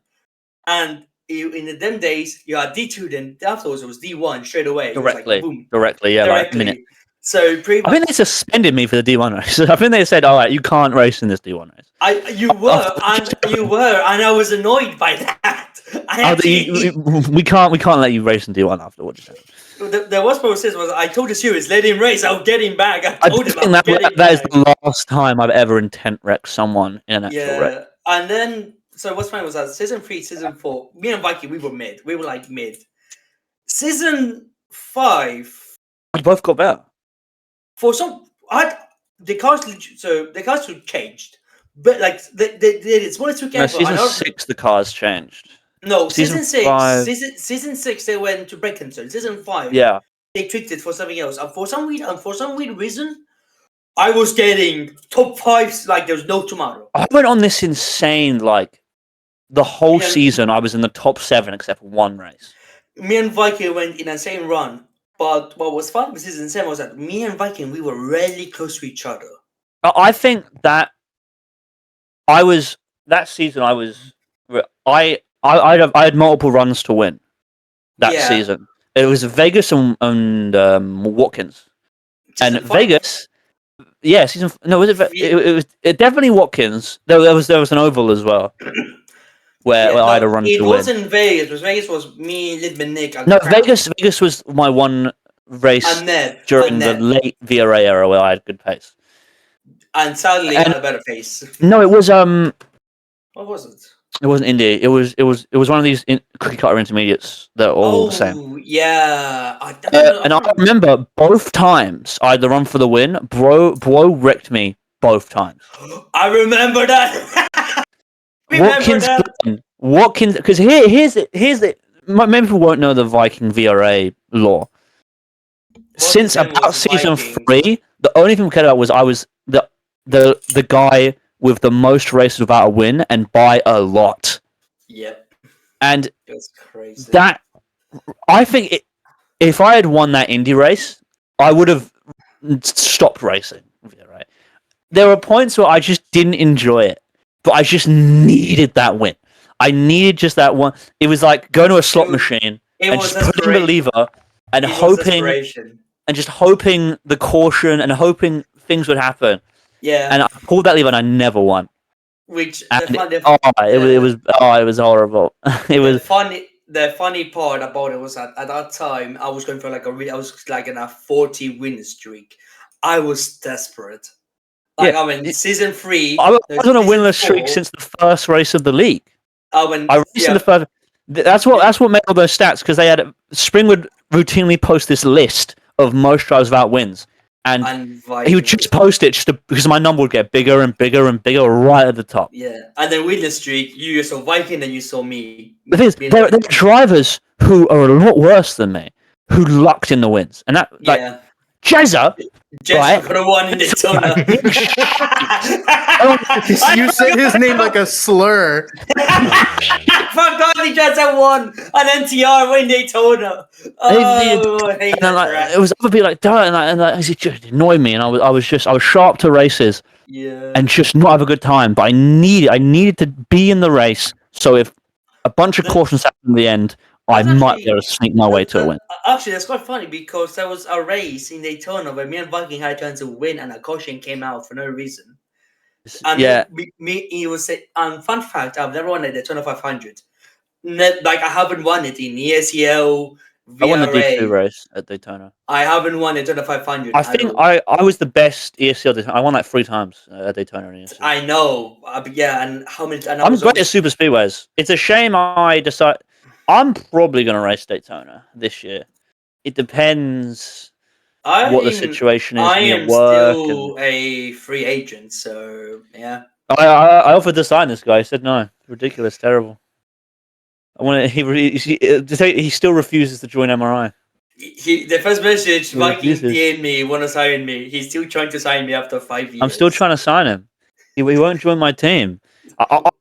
and in them days you had D2. Then afterwards it was D1 straight away. Directly, boom. Directly. Like a minute. So pretty much, I think they suspended me for the D1 race. I think they said, "All right, you can't race in this D1 race." You were, and I was annoyed by that. We can't let you race in D1 after what you said. The worst part was I told the series, let him race. I'll get him back. I told him that is the last time I've ever intent wrecked someone in an actual wreck. And then what's funny was that season 3, season 4, me and Viking, we were mid. We were like mid. Season 5, we both got better. For some, the cars changed, but like it's what it took. No, season 6, the cars changed. No, season 6, season 6, they went to brake control. Season 5, they tweaked it for something else. And for some weird reason, I was getting top 5s like there's no tomorrow. I went on this insane the whole season. I was in the top 7 except for one race. Me and Viking went in a same run. But what was fun with season 7 was that me and Viking, we were really close to each other. I think that I had multiple runs to win that season. It was Vegas and Watkins. Season and 5? Vegas, season. No, was it? It was definitely Watkins. There was an oval as well. where I had a run to win. It wasn't Vegas. Vegas was me, Lidman, Nick. And No, Crown. Vegas was my one race during the late VRA era where I had good pace. And sadly, I had a better pace. No, it was What was it? It wasn't Indy. It was one of these cookie cutter intermediates that are all the same. Oh yeah, and I remember both times I had the run for the win. Bro wrecked me both times. I remember that. Watkins, because here's the maybe people won't know the Viking VRA law. Since about season 3, the only thing we cared about was I was the guy with the most races without a win, and by a lot. Yep. And it was crazy. That I think if I had won that Indy race, I would have stopped racing. Right? There were points where I just didn't enjoy it, but I just needed that win. I needed just that one. It was like going to a slot machine and just putting the lever and hoping, and just hoping the caution and hoping things would happen. Yeah. And I pulled that lever and I never won. Which it was horrible. The funny part about it was at that time I was going for I was like in a 40 win streak. I was desperate. Season 3. I was on a winless streak since the first race of the league. I raced in the first. That's what made all those stats, because they had Spring would routinely post this list of most drivers without wins. And he would just post it because my number would get bigger and bigger and bigger right at the top. Yeah, and then winless streak, you saw Viking and you saw me. The thing is, there are drivers who are a lot worse than me, who lucked in the wins. And that, Jezza could have won in Daytona. You said his name like a slur. Fuck Toddy, Jezza won an NTR in Daytona. I hate that. It was other people like that, and it just annoyed me. And I was sharp to races, and just not have a good time. But I needed to be in the race. So if a bunch of cautions happened in the end, I might be able to sneak my way to a win. Actually, that's quite funny, because there was a race in Daytona where me and Viking had a chance to win, and a caution came out for no reason. And he was saying, fun fact, I've never won a Daytona 500. I haven't won it in ESL, VRA. I won the D2 race at Daytona. I haven't won a Daytona 500. I think I was the best ESL Daytona. I won 3 times at Daytona in ESL. I know. And how many... I'm great at super speedways. It's a shame I decide... I'm probably going to race Daytona this year. It depends what the situation is. I am still a free agent, so yeah. I offered to sign this guy. He said no. Ridiculous, terrible. He still refuses to join MRI. The first message, Viking DM'd me, want to sign me. He's still trying to sign me after 5 years. I'm still trying to sign him. He won't join my team.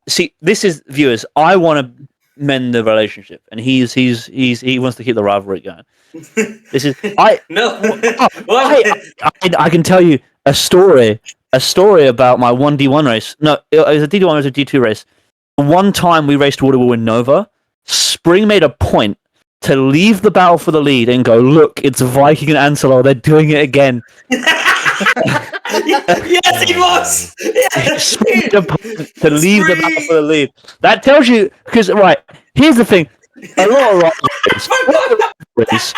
See, this is, viewers, I want to mend the relationship, and he wants to keep the rivalry going. This is I can tell you a story about my 1D1 race. No, it was a D1 race, a D2 race. One time we raced Waterwheel in Nova. Spring made a point to leave the battle for the lead and go, look, it's Viking and Antolol, they're doing it again. Yes, it was. Yes. To leave the battle for the lead. That tells you, because here's the thing: a lot of rivalries,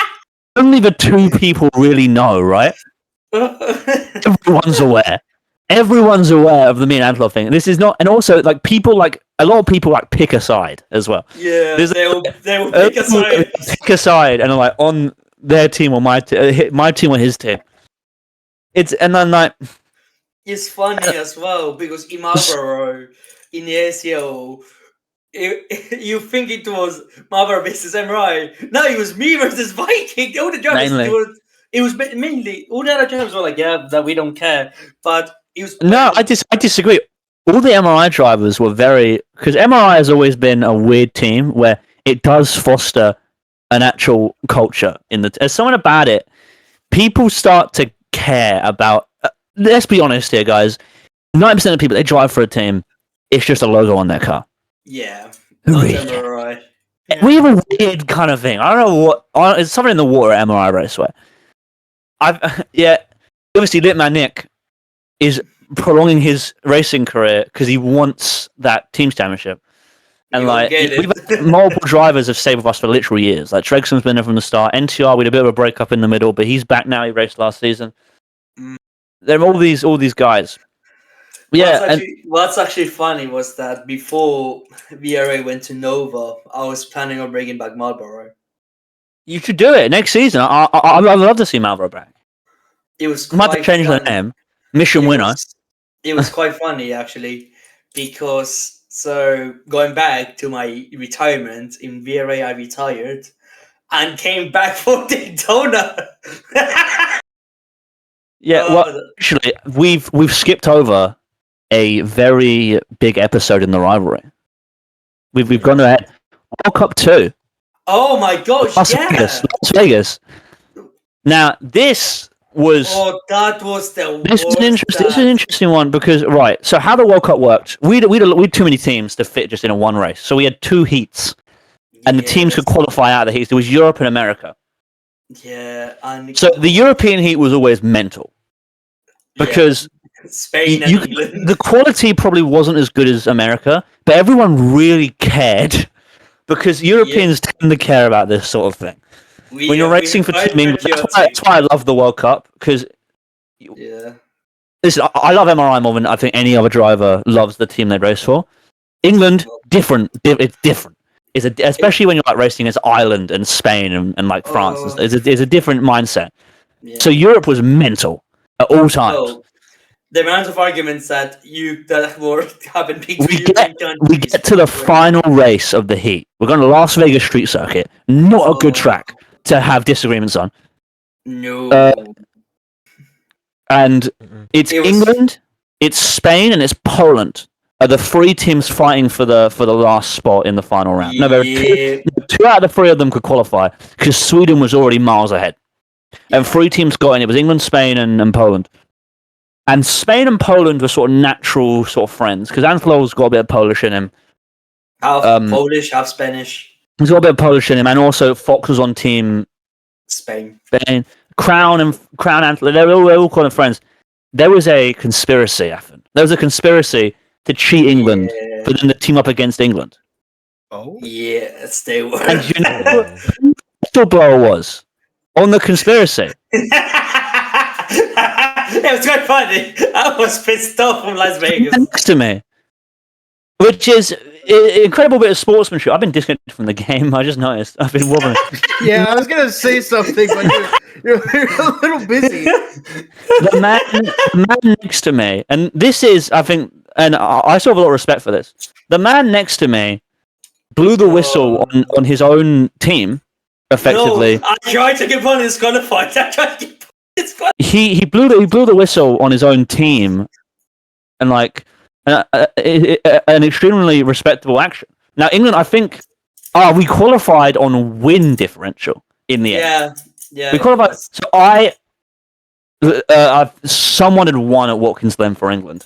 only the 2 people really know, right? Everyone's aware. Everyone's aware of the me and Antolol thing. This is not, and also a lot of people pick a side as well. Yeah, they'll pick a side. Pick a side, and are on their team or my team or his team. It's funny as well, because in Marlboro, in the ACO, you think it was Marlboro versus MRI. No, it was me versus Viking. All the drivers, it was mainly all the other drivers were like, yeah, that we don't care. But it was I disagree. All the MRI drivers were because MRI has always been a weird team where it does foster an actual culture as someone about it. People start to care about. Let's be honest here, guys. 90% of people, they drive for a team. It's just a logo on their car. Yeah, MRI. Yeah. We have a weird kind of thing. I don't know what. It's something in the water at MRI Raceway. Obviously, Litman Nick is prolonging his racing career because he wants that team's championship. And we've had multiple drivers have stayed with us for literal years. Like Tregson's been there from the start. NTR, we had a bit of a breakup in the middle, but he's back now. He raced last season. There are all these guys. Yeah. What's actually funny was that before VRA went to Nova, I was planning on bringing back Marlboro. You should do it next season. I'd love to see Marlboro back. It was might have to change the name. Mission winner. It was quite funny actually, because going back to my retirement in VRA, I retired and came back for Daytona. Yeah, well, actually, we've skipped over a very big episode in the rivalry. We've gone ahead. World Cup 2. Oh my gosh! Las Vegas. Now this was. Oh, that was the. This is an interesting one because so how the World Cup worked? We had too many teams to fit just in one race, so we had 2 heats, and the teams could qualify out of the heats. There was Europe and America. Yeah, and so the European heat was always mental because Spain and England. The quality probably wasn't as good as America, but everyone really cared because Europeans tend to care about this sort of thing. When you're racing for Team England, that's why I love the World Cup because listen, I love MRI more than I think any other driver loves the team they race for. England, different. It's different. Especially when you're like racing as Ireland and Spain and like France. It's a different mindset. Yeah. So Europe was mental at all times. Oh, the amount of arguments that were happened between we get to the final race of the heat. We're going to Las Vegas Street Circuit. Not a good track to have disagreements on. No. And it's England, it's Spain, and it's Poland. Are the 3 teams fighting for the last spot in the final round? No, there are 2 out of the 3 of them could qualify because Sweden was already miles ahead, and 3 teams got in. It was England, Spain, and Poland. And Spain and Poland were sort of natural sort of friends because Antolol's got a bit of Polish in him. Half Polish, half Spanish. He's got a bit of Polish in him, and also Fox was on team Spain. Crown Antolol. They were all kind of friends. There was a conspiracy, Athen. There was a conspiracy to cheat England for them to team up against England. Oh? Yes, they were. And you know who the whistleblower was on the conspiracy? It was quite funny. I was pissed off from Las Vegas. Next to me. Which is an incredible bit of sportsmanship. I've been disconnected from the game. I just noticed. I've been wobbling. Yeah, I was going to say something, but you're a little busy. The man next to me, and this is, I think, and I still have a lot of respect for this. The man next to me blew the whistle on his own team, effectively. No, I tried to get one disqualified. He blew the whistle on his own team, and like an extremely respectable action. Now England, I think, we qualified on win differential in the end. Yeah. We qualified. So someone had won at Watkins Glen for England.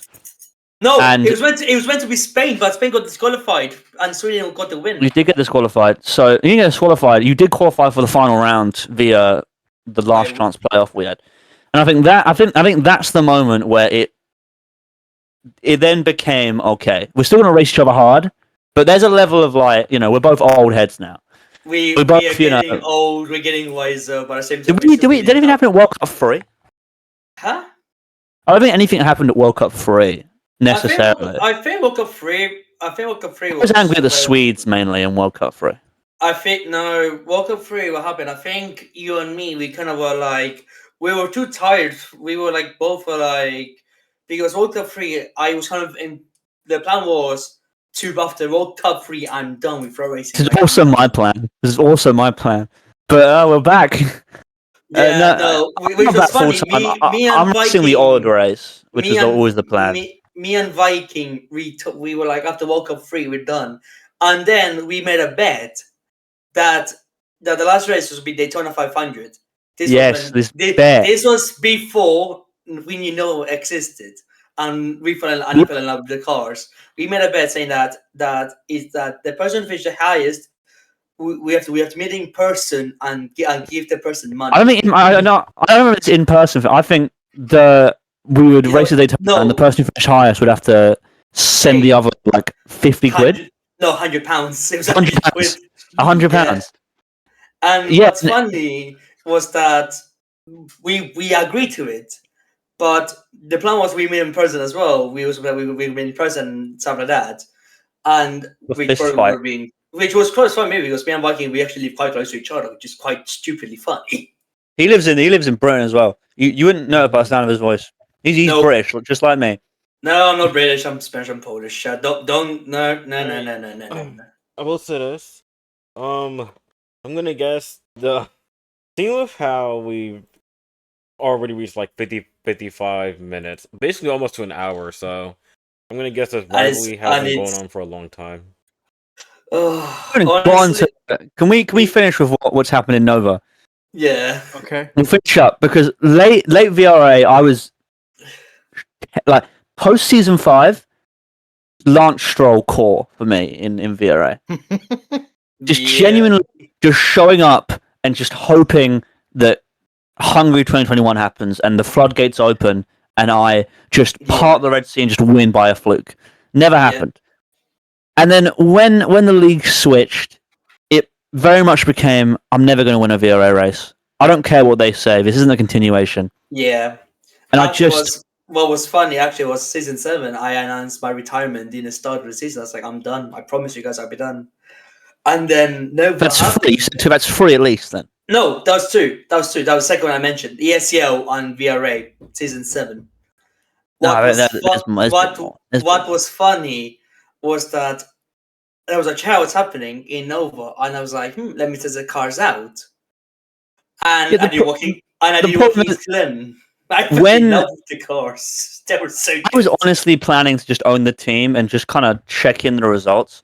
No, it was meant to be Spain, but Spain got disqualified, and Sweden got the win. You did get disqualified. So you didn't get disqualified. You did qualify for the final round via the last chance playoff we had, and I think that's the moment where it then became okay. We're still going to race each other hard, but there's a level of like, we're both old heads now. We are getting old. We're getting wiser, but at the same time, did anything happen at World Cup 3? Huh? I don't think anything happened at World Cup 3 necessarily. I think World Cup 3. I was angry at the Swedes mainly in World Cup 3. I think World Cup 3. What happened? I think you and me, we kind of were like, we were too tired. We were like both were like, because World Cup 3, I was kind of in. The plan was to after World Cup 3, I'm done with pro racing. This is also my plan. But we're back. Which was funny. I'm racing the old race, which is always the plan. Me and Viking, we were like, after World Cup 3, we're done. And then we made a bet that the last race was be Daytona 500. This was before we knew NOVA existed, and we fell in love with the cars. We made a bet saying that the person who finished the highest, we have to meet in person and give the person money. I don't know if it's in person. I think we would race the Daytona, and the person who finished highest would have to send the other like 50 quid. No, £100. It was £100. £100. And what's funny was that we agreed to it, but the plan was we meet in person as well. We meet in person, stuff like that, and which was quite funny because me and Viking we actually live quite close to each other, which is quite stupidly funny. He lives in Britain as well. You wouldn't know it by the sound of his voice. He's British, just like me. No, I'm not British. I'm Spanish. I'm Polish. Don't. No. I will say this. I'm gonna guess seeing with how we already reached like 55 minutes, basically almost to an hour. So I'm gonna guess this rivalry has been going on for a long time. Can we finish with what's happened in Nova? Yeah. Okay. We'll finish up because late VRA, I was like post season 5, Lance Stroll core for me in VRA. Just genuinely just showing up and just hoping that Hungary 2021 happens and the floodgates open and I just part the Red Sea and just win by a fluke. Never happened. And then when the league switched, it very much became, I'm never going to win a VRA race. I don't care what they say. This isn't a continuation. Yeah. And what was funny actually was season 7. I announced my retirement in the start of the season. I was like, I'm done. I promise you guys I'll be done. And then Nova. That's free. So that's free at least then. No, that was 2. That was the second one I mentioned. ESL on VRA season 7. What was funny was that there was a chat what's happening in Nova, and I was like, let me test the cars out. And I did walking Glen. I loved the cars. They were so good. I was honestly planning to just own the team and just kind of check in the results.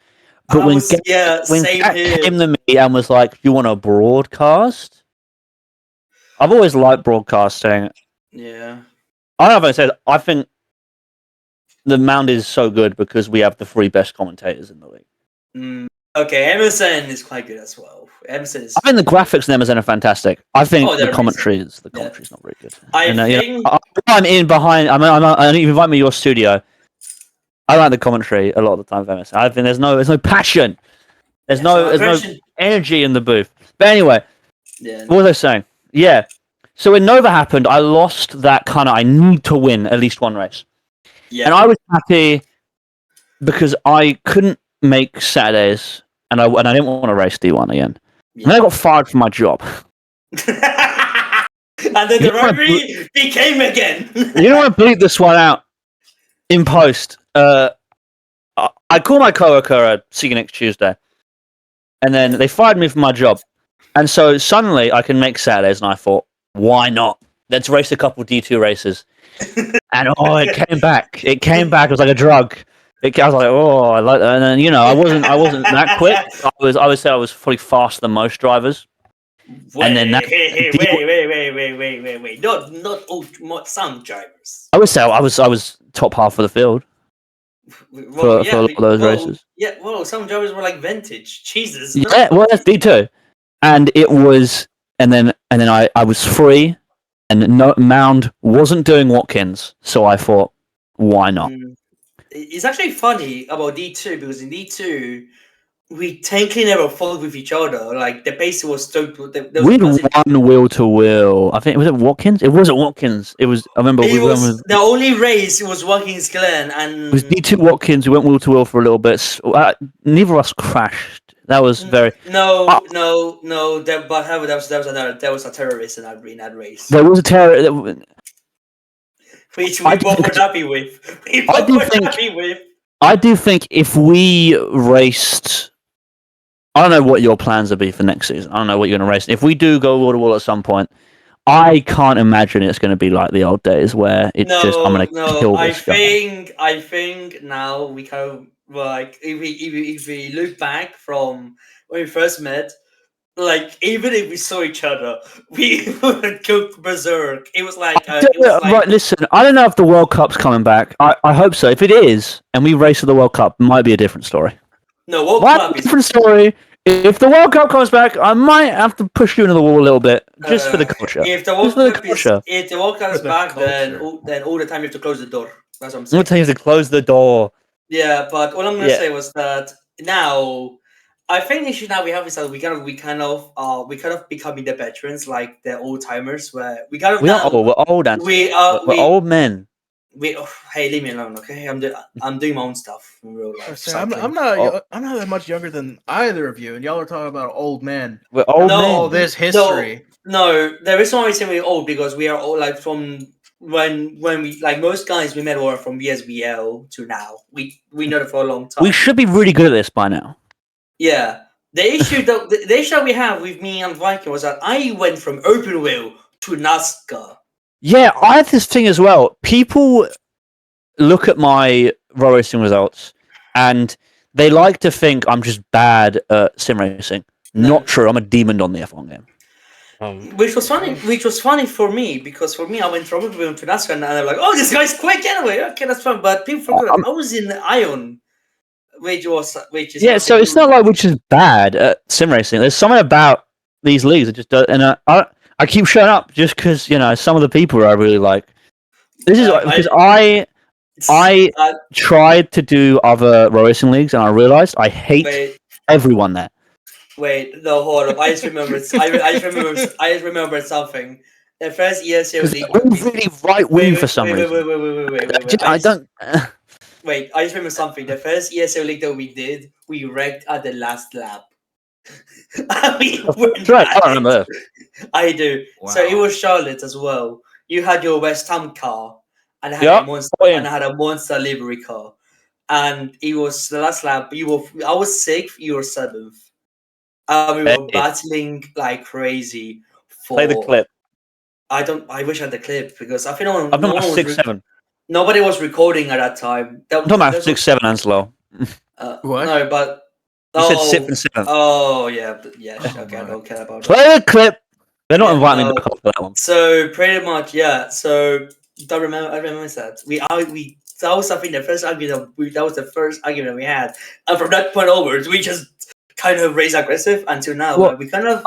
But when Gat came to me and was like, "You want to broadcast?" I've always liked broadcasting. Yeah. I don't know if I said. I think the Mound is so good because we have the 3 best commentators in the league. Okay, Emerson is quite good as well. I think the graphics in Emerson are fantastic. I think the commentary is not very good. I'm in behind. I you invite me to your studio. I like the commentary a lot of the time. Emerson. I think there's no passion. There's no energy in the booth. But anyway, what was I saying? Yeah. So when Nova happened, I lost that kind of. I need to win at least one race. Yeah. And I was happy because I couldn't make Saturdays, and I didn't want to race D1 again. Yeah. And then I got fired from my job. And then the rivalry became again. You don't want to bleep this one out in post. I called my coworker, see you next Tuesday. And then they fired me from my job. And so suddenly I can make Saturdays, and I thought, why not? Let's race a couple D2 races. And it came back. It came back. It was like a drug. I was like, I like that. And then I wasn't that quick. I would say I was probably faster than most drivers. Wait. Not all some drivers. I would say I was top half of the field for a lot of those races. Yeah, well, some drivers were like vintage. Jesus. Yeah, well, that's D2. And it was, and then I was free, and Mound wasn't doing Watkins, so I thought, why not? It's actually funny about D2 because in D2 we technically never fought with each other. Like the pace was so. We had one wheel to wheel. I think was it Watkins. It wasn't Watkins. It was. I remember the only race. It was Watkins Glen and it was D2 Watkins. We went wheel to wheel for a little bit. Neither of us crashed. That was very no. That was a terrorist in that race. There was a terrorist. Which we both were happy with. I do think if we raced, I don't know what your plans will be for next season. I don't know what you're going to race. If we do go wall to wall at some point, I can't imagine it's going to be like the old days where I'm going to kill this guy. I think now we kind of like if we look back from when we first met. Like even if we saw each other, we would go berserk. It was like right. Listen, I don't know if the World Cup's coming back. I hope so. If it is, and we race for the World Cup, it might be a different story. No, World Cup is different story. If the World Cup comes back, I might have to push you into the wall a little bit, just for the culture. If the World Cup is back, then all the time you have to close the door. That's what I'm saying. All the time you have to close the door. Yeah, but all I'm gonna say was that now, I think the issue now we have is that we kind of becoming the veterans, like the old timers, where we kind of We are old. We're old, Antolol. We're old men. Hey, leave me alone, okay? I'm doing my own stuff in real life. I'm not that much younger than either of you, and y'all are talking about old men. We're old men. All this history. No, there is no reason we're old because we are all like from when we like most guys we met were from BSBL to now. We know it for a long time. We should be really good at this by now. Yeah. The issue that we have with me and Viking was that I went from open wheel to NASCAR. Yeah, I have this thing as well. People look at my road racing results and they like to think I'm just bad at sim racing. No. Not true. I'm a demon on the F1 game. Which was funny for me because for me I went from open wheel to NASCAR and they're like, oh, this guy's quick anyway. Okay, that's fun. But people forgot I was in Ion. Which is yeah, so it's not like we're just bad at sim racing. There's something about these leagues that just do, and I keep showing up just because some of the people I really like. This is because I tried to do other road racing leagues and I realized I hate everyone there. Wait, no, hold up! I just remembered. I just remembered something. The first ESL league. I'm really right wing for some reason. Wait. I don't. Wait, I just remember something. The first ESL league that we did, we wrecked at the last lap. Right, I don't remember. I do. Wow. So it was Charlotte as well. You had your West Ham car, and I had a monster livery car, and it was the last lap. I was 6th. You were 7th. We were battling like crazy. Play the clip. I wish I had the clip because I think I'm talking about 6-7. Nobody was recording at that time. I'm talking about 6-7, Antolol. What? No, but you said 6th and 7th. Oh yeah, okay, I don't care about Play the clip. They're not inviting me back up for that one. So pretty much, yeah. So I remember that that was something. The first argument that was the first argument we had, and from that point onwards, we just kind of raised aggressive until now. Well, we kind of.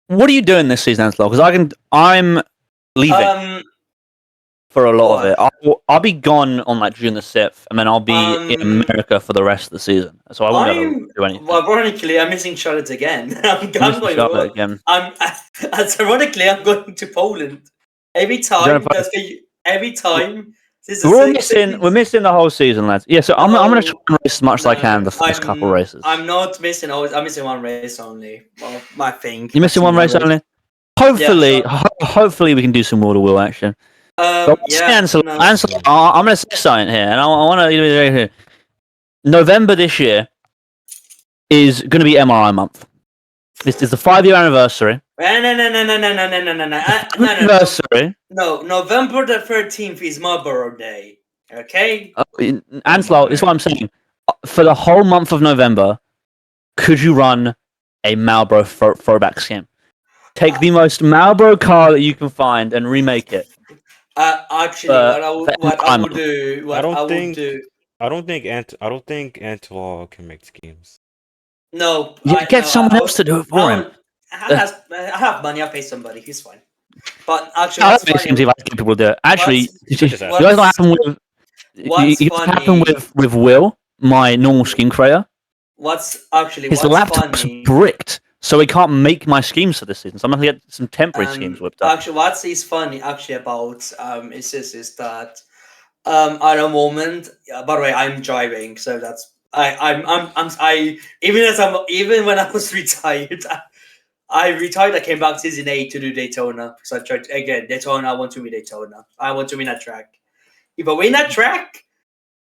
What are you doing this season, Antolol? Because I'm leaving. For a lot of it, I'll be gone on like June the 6th, and then I'll be in America for the rest of the season. So I won't do anything. Well, ironically, I'm missing Charlotte again. I'm going Charlotte again. Ironically, I'm going to Poland every time. We're missing the whole season, lads. Yeah, so I'm going to try and race as much as I can the first couple races. I'm not missing. I'm missing one race only. Well, my thing. You're missing one race only. Hopefully, we can do some wheel to wheel action. Ansel, I'm going to say something here, and I want to here. November this year is going to be MRI month. This is the 5-year anniversary. No, November the 13th is Marlboro Day. Okay. Antolol, this is what I'm saying. For the whole month of November, could you run a Marlboro throwback scheme? Take the most Marlboro car that you can find and remake it. Actually, what I would do. I don't think Antolol can make schemes. No, get someone else to do it for him. I have money. I'll pay somebody. He's fine. But actually, that's funny. Seems like people will do it. Actually, you guys happen with Will, my normal scheme creator. His laptop's bricked. So we can't make my schemes for this season. So I'm going to get some temporary schemes whipped up. Actually, what is funny about is that at the moment. By the way, I'm driving, so that's even when I was retired, I retired. I came back season 8 to do Daytona because I tried again Daytona. I want to win Daytona. I want to win that track. If I win that track,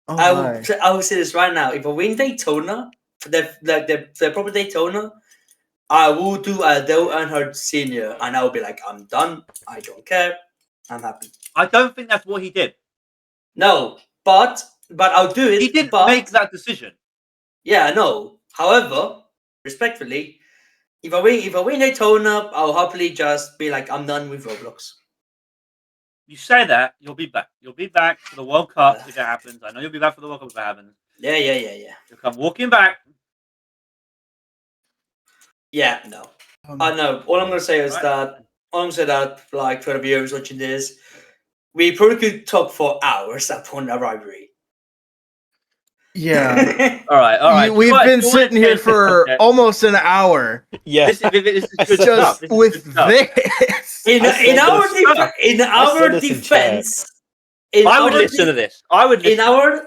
I will say this right now. If I win Daytona, the proper Daytona. I will do a Dale Earnhardt Sr. and I will be like, I'm done. I don't care. I'm happy. I don't think that's what he did. No, but I'll do it. He didn't make that decision. Yeah, I know. However, respectfully, if I win Daytona, I'll happily just be like, I'm done with Roblox. You say that, you'll be back. You'll be back for the World Cup if it happens. I know you'll be back for the World Cup if it happens. Yeah. You'll come walking back. Yeah, no. No. All I'm gonna say is that like for the viewers watching this, we probably could talk for hours upon a rivalry. Yeah. All right. We've been sitting here for almost an hour. Yeah. This is good Just stuff. This is with good stuff. this. In our defense, I would listen to this. I would listen.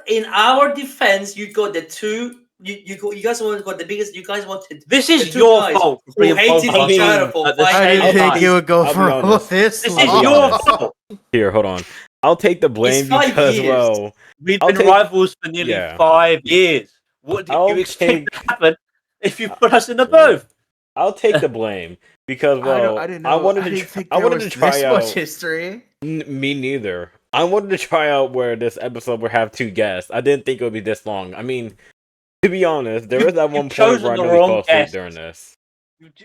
in our defense, you got the two. You guys got the biggest. You guys wanted. This is your fault. Who hated each other for at the 5 I same didn't years. think you would go I'll for be all honest. this. This is long. your fault. Here, hold on. I'll take the blame It's 5 because, years. well, We've I'll been take- rivals for nearly yeah. 5 years. What did I'll you expect take- to happen if you put us in the booth? I'll take the blame because, well, I didn't know. wanted I to didn't think I there wanted was to try this out. much history. Me neither. I wanted to try out where this episode would have 2 guests. I didn't think it would be this long. I mean, to be honest, there was that one point chosen where I the nearly wrong fell asleep guest. during this.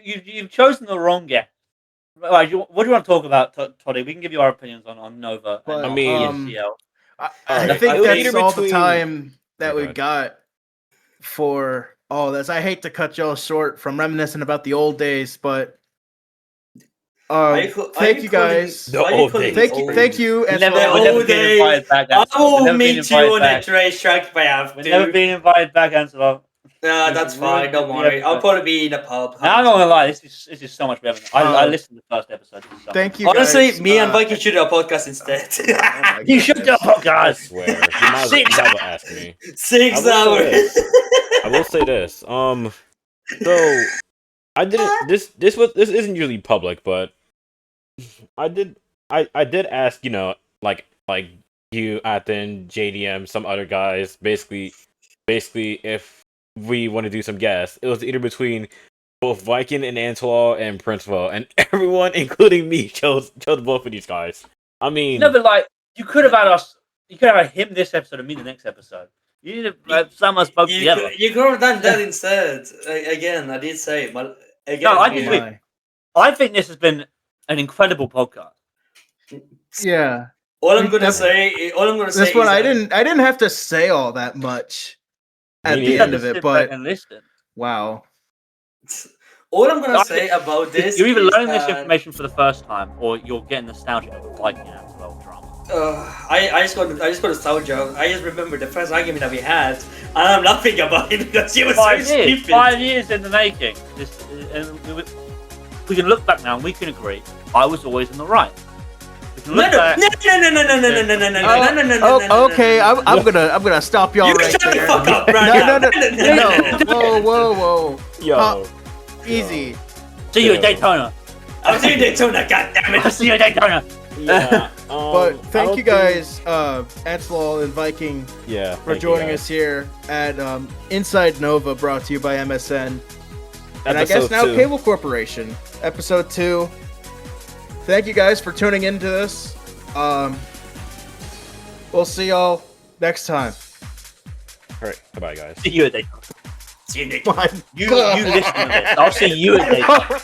You've chosen the wrong guest. Right, what do you want to talk about, Toddy? We can give you our opinions on Nova. But, and I mean- ESCL. I Alright, think it was that's either all the between- time that we God. got for all this. I hate to cut y'all short from reminiscing about the old days, but thank you guys. The old days. Thank you. We've And never, the we've never old been days. invited back. I Angelo. We've will never been meet you invited on back. a racetrack if I have We've to. never been invited back, Angelo. Nah, that's fine. Don't worry. I'll probably be in a pub. Now, I'm not gonna lie, this is so much better. I listened to the first episode. This is so thank you. Honestly, guys. me and Viking should do a podcast instead. Oh my You should do a goodness. I podcast. swear. You might as well ask me. 6 I will hours. say I will say this. So I didn't. This isn't usually public, but I did ask, like you, Athen, JDM, some other guys, basically if we want to do some guests. It was either between both Viking and Antolol and Principal, and everyone, including me, chose both of these guys. I mean, No, but like you could have had us. You could have had him this episode and me the next episode. You need to have someone spoke together. You could have done that instead. Again, I did say, but again, No, I Oh didn't. my. I think this has been an incredible podcast. Yeah. all I'm gonna say This is one I that- didn't have to say all that much at Me the You neither. end had of to it, sit but back and listen. wow. All I'm gonna I say think about this You're either is learning this that, information for the first time, or you're getting nostalgic of Viking Antolol drama. I just got nostalgia. I just remember the first argument that we had, and I'm laughing about it because it was so 5 years. stupid. 5 years in the making. We can look back now and we can agree. I was always in the right. We can No, look no, back. Okay, I'm gonna stop y'all You right shut the there. fuck up right No. Whoa. yo, Easy. See you at Yeah. Daytona. I'm doing Daytona, goddammit. I'll see you at Daytona. yeah. But I thank don't you think- guys, Antolol and Viking, Yeah, for thank you joining guys. us here at Inside Nova, brought to you by MSN. And I guess Episode now 2. Cable Corporation, episode 2. Thank you guys for tuning into this. We'll see y'all next time. All right, goodbye, guys. See you at Daytona. See you next My You God. listen to this. I'll see you at Daytona.